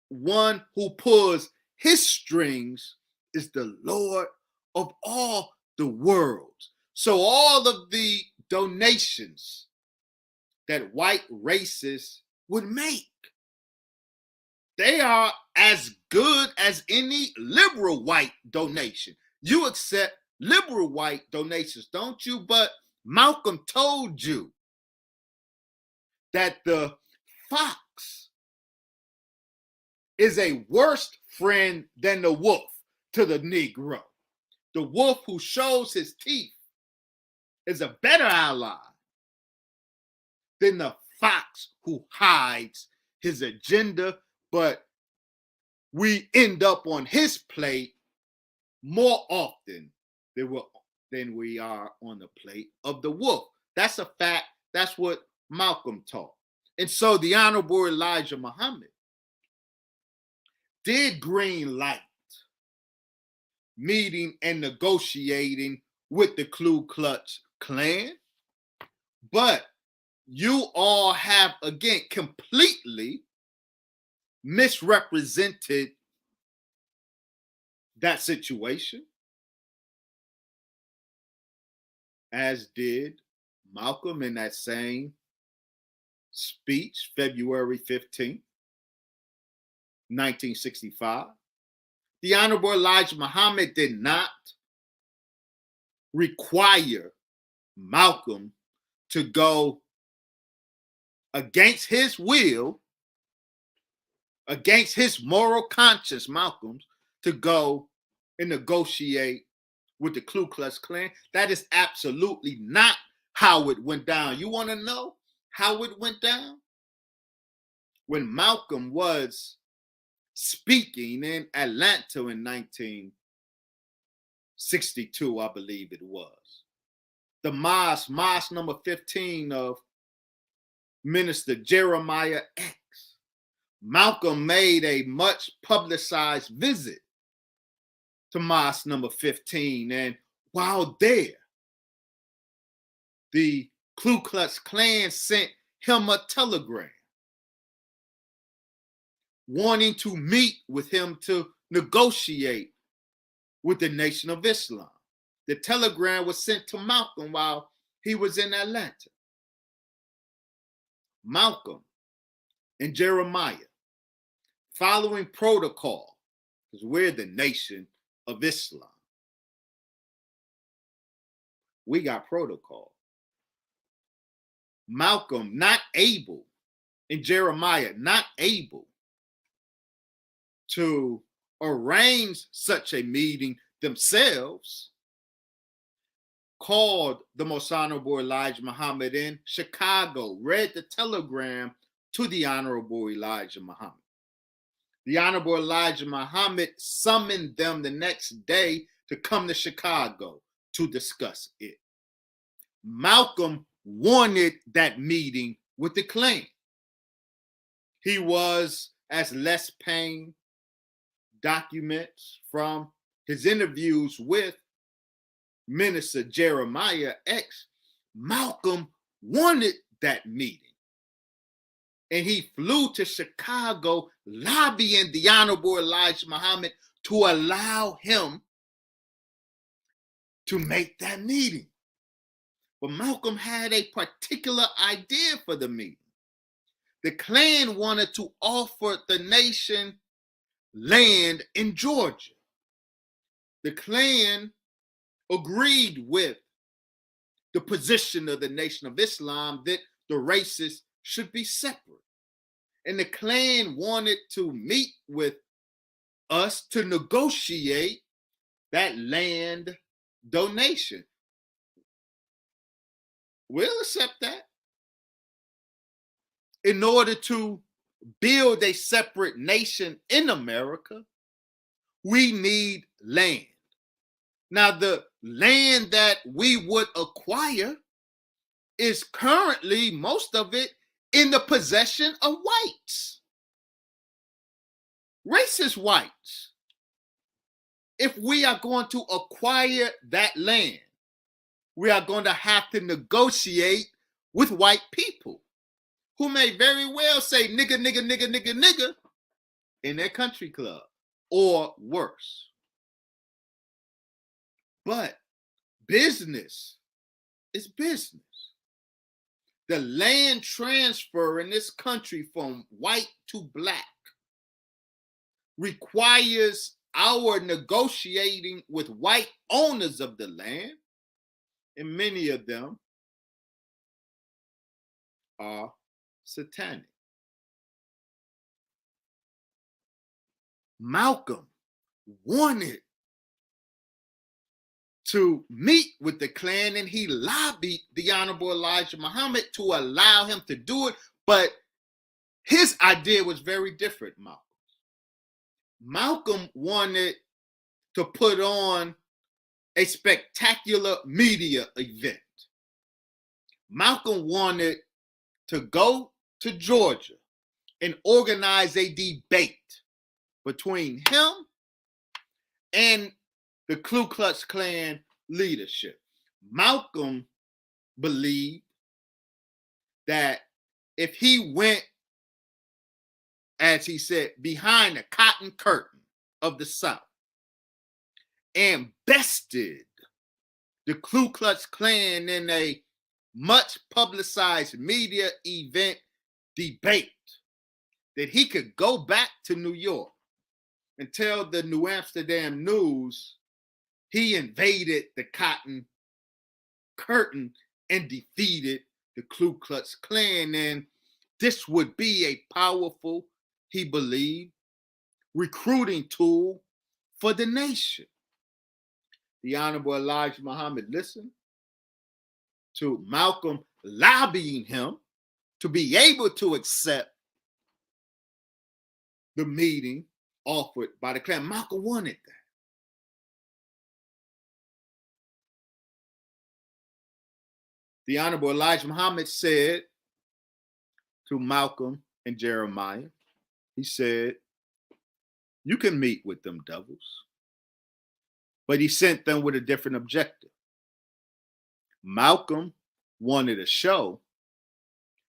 one who pulls his strings is the Lord of all the world. So all of the donations that white racists would make, they are as good as any liberal white donation. You accept liberal white donations, don't you? But Malcolm told you that the fox is a worse friend than the wolf to the Negro. The wolf who shows his teeth is a better ally than the fox who hides his agenda, but we end up on his plate more often than we are on the plate of the wolf. That's a fact. That's what Malcolm taught. And so the Honorable Elijah Muhammad did green light meeting and negotiating with the Ku Klux Klan, but you all have, again, completely misrepresented that situation, as did Malcolm in that same speech, February 15th, 1965. The Honorable Elijah Muhammad did not require Malcolm to go against his will, against his moral conscience, Malcolm's, to go and negotiate with the Ku Klux Klan. That is absolutely not how it went down. You want to know how it went down? When Malcolm was speaking in Atlanta in 1962, I believe it was, the mosque number 15 of Minister Jeremiah X, Malcolm made a much publicized visit to mosque number 15. And while there, the Ku Klux Klan sent him a telegram wanting to meet with him to negotiate with the Nation of Islam. The telegram was sent to Malcolm while he was in Atlanta. Malcolm and Jeremiah, following protocol, because we're the nation of Islam. We got protocol. Malcolm not able, and Jeremiah not able to arrange such a meeting themselves, called the Most Honorable Elijah Muhammad in Chicago, read the telegram to the Honorable Elijah Muhammad. The Honorable Elijah Muhammad summoned them the next day to come to Chicago to discuss it. Malcolm wanted that meeting with the Klan. He was, as Les Payne documents from his interviews with Minister Jeremiah X, Malcolm wanted that meeting. And he flew to Chicago, lobbying the Honorable Elijah Muhammad to allow him to make that meeting. But Malcolm had a particular idea for the meeting. The Klan wanted to offer the nation land in Georgia. The Klan agreed with the position of the Nation of Islam that the races should be separate. And the Klan wanted to meet with us to negotiate that land donation. We'll accept that. In order to build a separate nation in America, we need land. Now, the land that we would acquire is currently, most of it, in the possession of whites. Racist whites. If we are going to acquire that land, we are going to have to negotiate with white people who may very well say nigga, nigga, nigga, nigga, nigga in their country club or worse. But business is business. The land transfer in this country from white to black requires our negotiating with white owners of the land, and many of them are satanic. Malcolm wanted to meet with the Klan, and he lobbied the Honorable Elijah Muhammad to allow him to do it, but his idea was very different, Malcolm. Malcolm wanted to put on a spectacular media event. Malcolm wanted to go to Georgia and organize a debate between him and the Ku Klux Klan leadership. Malcolm believed that if he went, as he said, behind the cotton curtain of the South and bested the Ku Klux Klan in a much publicized media event debate, that he could go back to New York and tell the New Amsterdam News he invaded the cotton curtain and defeated the Ku Klux Klan. And this would be a powerful, he believed, recruiting tool for the nation. The Honorable Elijah Muhammad listened to Malcolm lobbying him to be able to accept the meeting offered by the Klan. Malcolm wanted that. The Honorable Elijah Muhammad said to Malcolm and Jeremiah, he said, you can meet with them devils. But he sent them with a different objective. Malcolm wanted a show.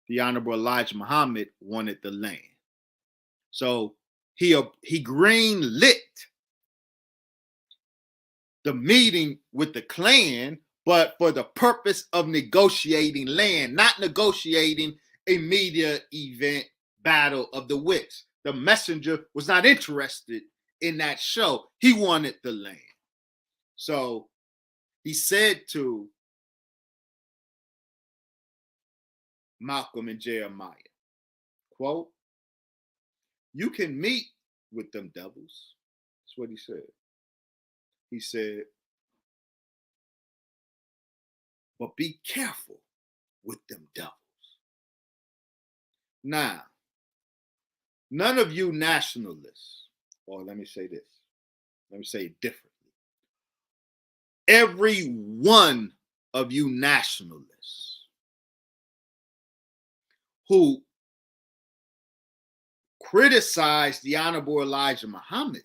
The Honorable Elijah Muhammad wanted the land. So he green lit the meeting with the Klan, but for the purpose of negotiating land, not negotiating a media event battle of the wits. The messenger was not interested in that show. He wanted the land. So he said to Malcolm and Jeremiah, quote, "You can meet with them devils." That's what he said. He said, "But be careful with them devils." Now, none of you nationalists, or let me say this, let me say it differently. Every one of you nationalists who criticized the Honorable Elijah Muhammad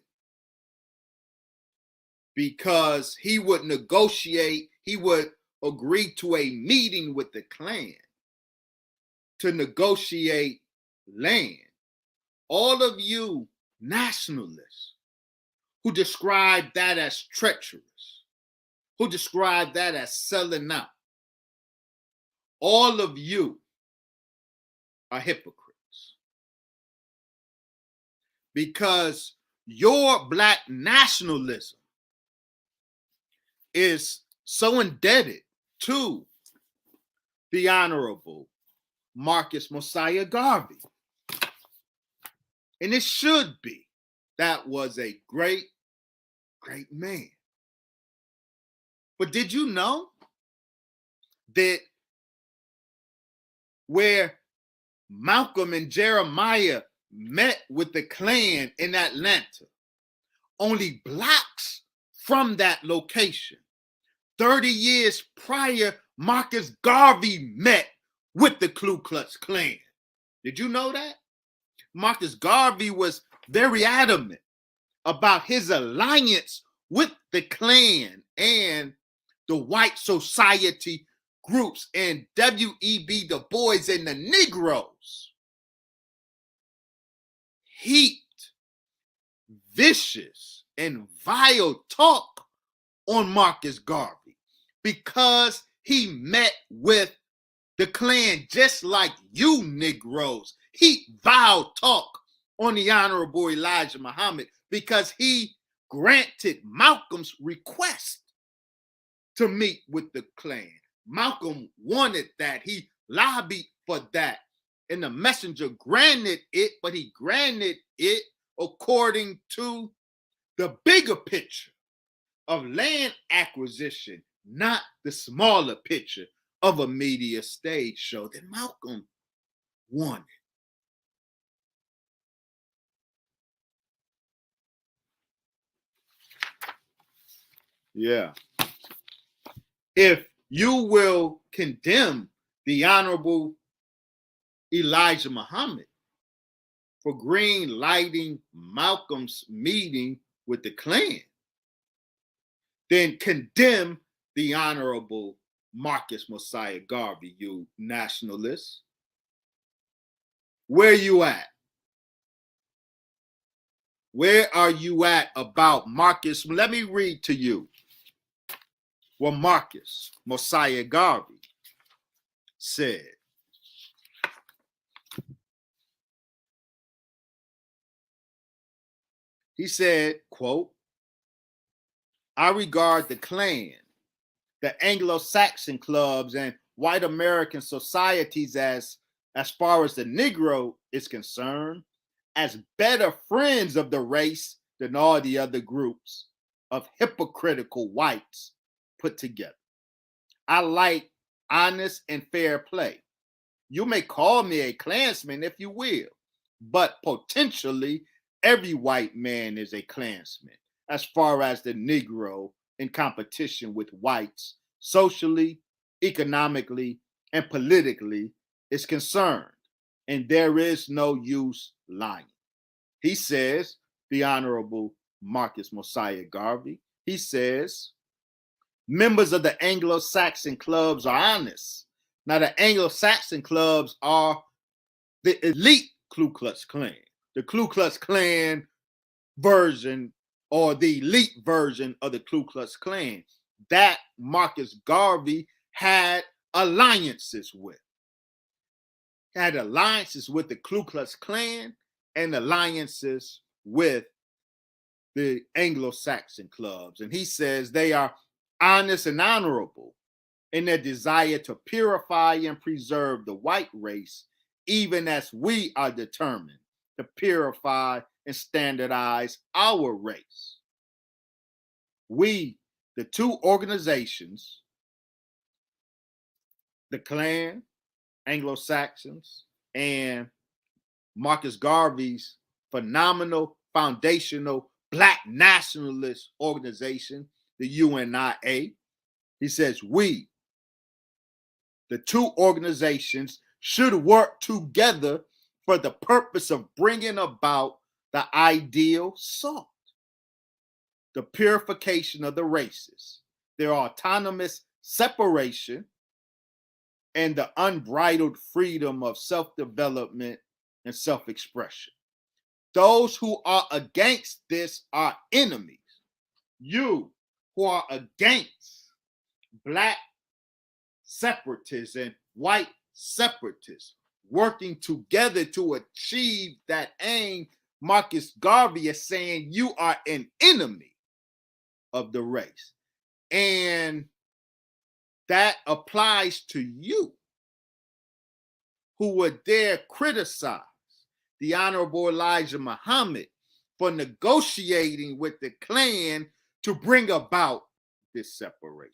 because he would negotiate, he would agree to a meeting with the Klan to negotiate land. All of you nationalists who describe that as treacherous, who describe that as selling out, all of you are hypocrites. Because your Black nationalism is so indebted to the Honorable Marcus Mosiah Garvey. And it should be. That was a great, great man. But did you know that where Malcolm and Jeremiah met with the Klan in Atlanta, only blocks from that location, 30 years prior, Marcus Garvey met with the Ku Klux Klan? Did you know that? Marcus Garvey was very adamant about his alliance with the Klan and the white society groups and W.E.B. Du Bois and the Negroes. Heat, vicious, and vile talk on Marcus Garvey because he met with the Klan just like you Negroes. Heat, vile talk on the Honorable Elijah Muhammad because he granted Malcolm's request to meet with the Klan. Malcolm wanted that. He lobbied for that. And the messenger granted it, but he granted it according to the bigger picture of land acquisition, not the smaller picture of a media stage show that Malcolm wanted. Yeah. If you will condemn the Honorable Elijah Muhammad for green lighting Malcolm's meeting with the Klan, then condemn the Honorable Marcus Mosiah Garvey, you nationalists. Where you at? Where are you at about Marcus? Let me read to you what Marcus Mosiah Garvey said. He said, quote, "I regard the Klan, the Anglo-Saxon clubs, and white American societies as far as the Negro is concerned, as better friends of the race than all the other groups of hypocritical whites put together. I like honest and fair play. You may call me a Klansman if you will, but potentially every white man is a Klansman as far as the Negro in competition with whites socially, economically, and politically is concerned, and there is no use lying." He says, the Honorable Marcus Mosiah Garvey, he says, members of the Anglo-Saxon clubs are honest. Now, the Anglo-Saxon clubs are the elite Ku Klux Klan, the Ku Klux Klan version or the elite version of the Ku Klux Klan that Marcus Garvey had alliances with. He had alliances with the Ku Klux Klan and alliances with the Anglo-Saxon clubs. And he says they are honest and honorable in their desire to purify and preserve the white race, even as we are determined to purify and standardize our race. We, the two organizations, the Klan, Anglo-Saxons, and Marcus Garvey's phenomenal foundational Black nationalist organization, the UNIA. He says, we, the two organizations, should work together for the purpose of bringing about the ideal salt, the purification of the races, their autonomous separation, and the unbridled freedom of self-development and self-expression. Those who are against this are enemies. You who are against Black separatists and white separatists working together to achieve that aim, Marcus Garvey is saying you are an enemy of the race. And that applies to you who would dare criticize the Honorable Elijah Muhammad for negotiating with the Klan to bring about this separation.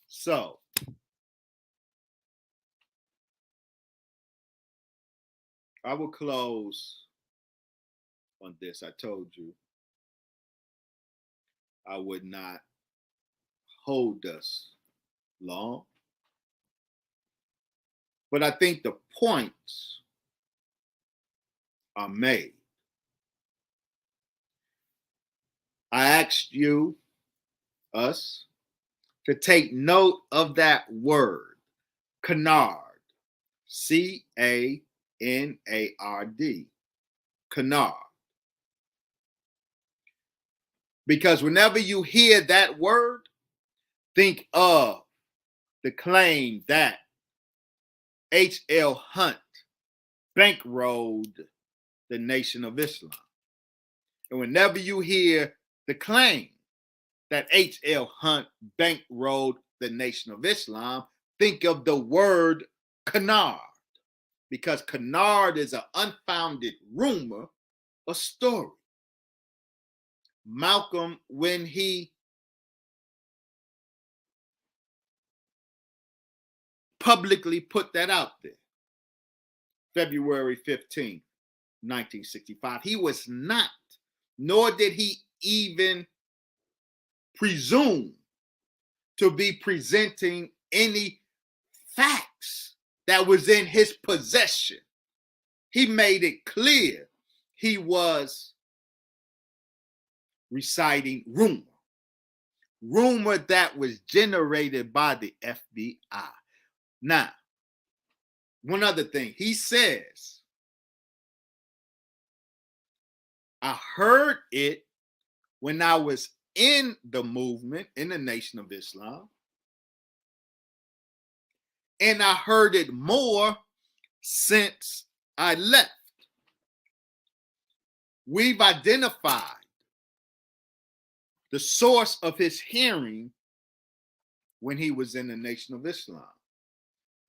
So, I will close on this. I told you I would not hold us long. But I think the points are made. I asked you, us, to take note of that word, canard, C-A-N-A-R-D, canard. Because whenever you hear that word, think of the claim that H.L. Hunt bankrolled the Nation of Islam. And whenever you hear the claim that H.L. Hunt bankrolled the Nation of Islam, think of the word canard, because canard is an unfounded rumor, a story. Malcolm, when he publicly put that out there, February 15, 1965, he was not, nor did he even presume to be presenting any facts that was in his possession. He made it clear he was reciting rumor that was generated by the FBI. Now, one other thing, he says, I heard it when I was in the movement, in the Nation of Islam, and I heard it more since I left. We've identified the source of his hearing when he was in the Nation of Islam.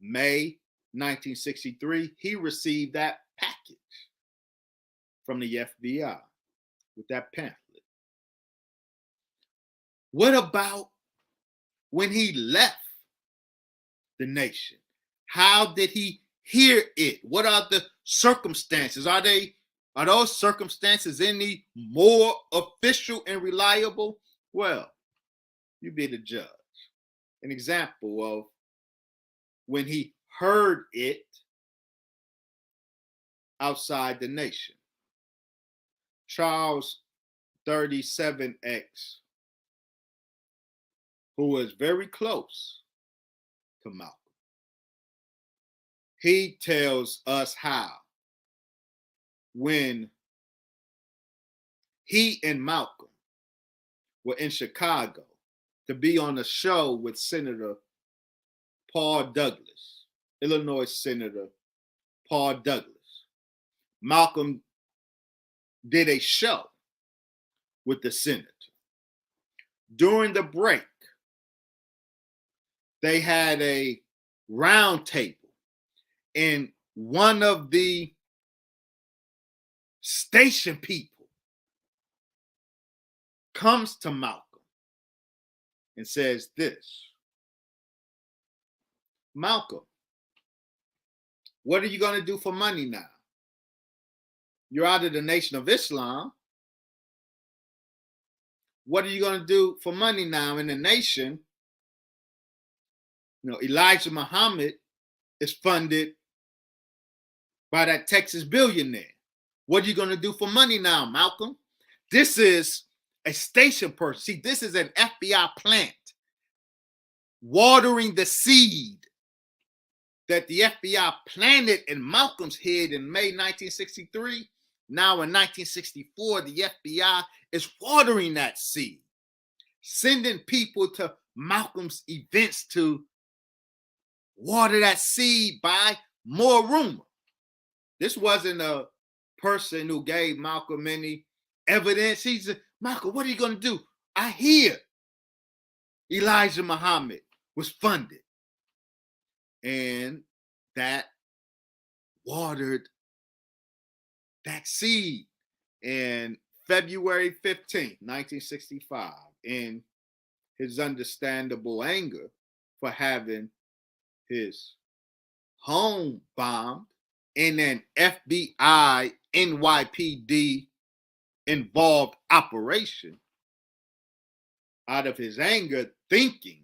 May 1963, he received that package from the FBI with that pamphlet. What about when he left the nation? How did he hear it? What are the circumstances? Are those circumstances any more official and reliable? Well, you be the judge. An example of when he heard it outside the nation. Charles 37X, who was very close to Malcolm, he tells us how when he and Malcolm were in Chicago to be on a show with Senator Paul Douglas, Illinois Senator Paul Douglas. Malcolm did a show with the senator. During the break, they had a round table, and one of the station people comes to Malcolm and says this: Malcolm, what are you going to do for money now? You're out of the Nation of Islam. What are you going to do for money now in the nation? You know, Elijah Muhammad is funded by that Texas billionaire. What are you going to do for money now, Malcolm? This is a station person. See, this is an FBI plant watering the seed that the FBI planted in Malcolm's head in May 1963. Now in 1964, the FBI is watering that seed, sending people to Malcolm's events to water that seed by more rumor. This wasn't a person who gave Malcolm any evidence. He said, Malcolm, what are you going to do? I hear Elijah Muhammad was funded. And that watered that seed. And February 15th, 1965, in his understandable anger for having his home bombed in an FBI NYPD involved operation, out of his anger, thinking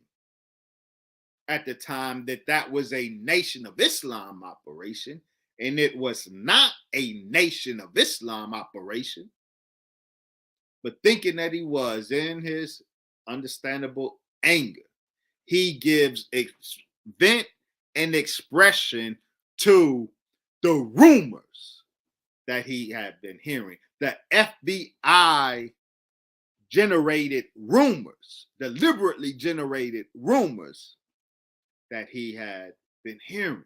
at the time that that was a Nation of Islam operation, and it was not a Nation of Islam operation, but thinking that he was, in his understandable anger, he gives vent and expression to the rumors that he had been hearing. The FBI generated rumors, deliberately generated rumors that he had been hearing.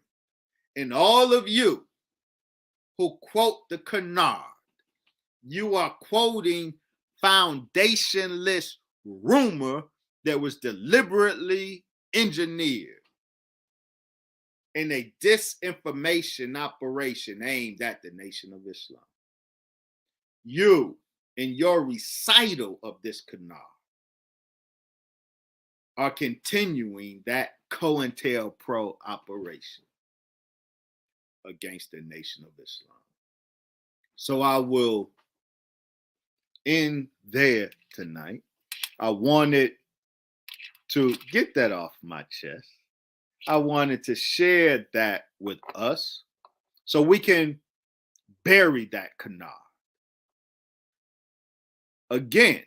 And all of you who quote the Canard, you are quoting foundationless rumor that was deliberately engineered in a disinformation operation aimed at the Nation of Islam. You, in your recital of this Canard, are continuing that COINTELPRO operation against the Nation of Islam. So I will end there tonight. I wanted to get that off my chest. I wanted to share that with us so we can bury that Canard. Again,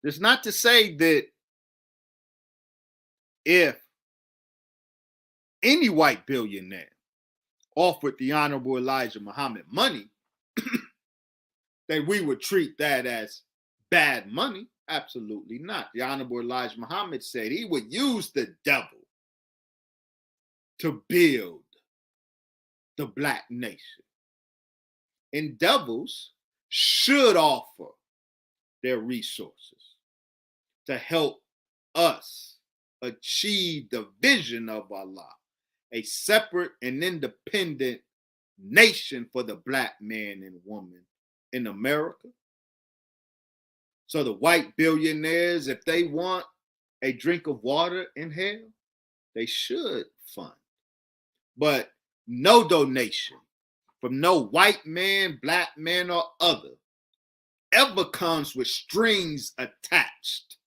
it's not to say that if any white billionaire offered the Honorable Elijah Muhammad money, that we would treat that as bad money. Absolutely not. The Honorable Elijah Muhammad said he would use the devil to build the black nation. And devils should offer their resources to help us achieve the vision of Allah, a separate and independent nation for the black man and woman in America. So the white billionaires, if they want a drink of water in hell, they should fund. But no donation from no white man, black man, or other ever comes with strings attached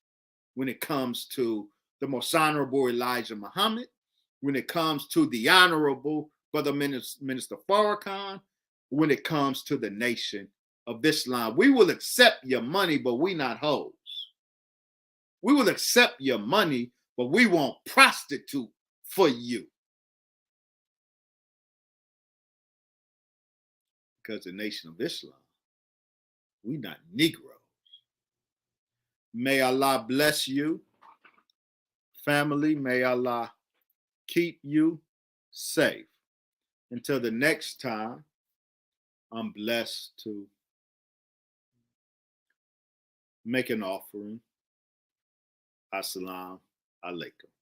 when it comes to the Most Honorable Elijah Muhammad, when it comes to the Honorable Brother Minister Farrakhan, when it comes to the Nation of Islam. We will accept your money, but we not hoes. We will accept your money, but we won't prostitute for you. because the Nation of Islam, we not Negroes. May Allah bless you, family. May Allah keep you safe. Until the next time, I'm blessed to make an offering. Assalamu alaikum.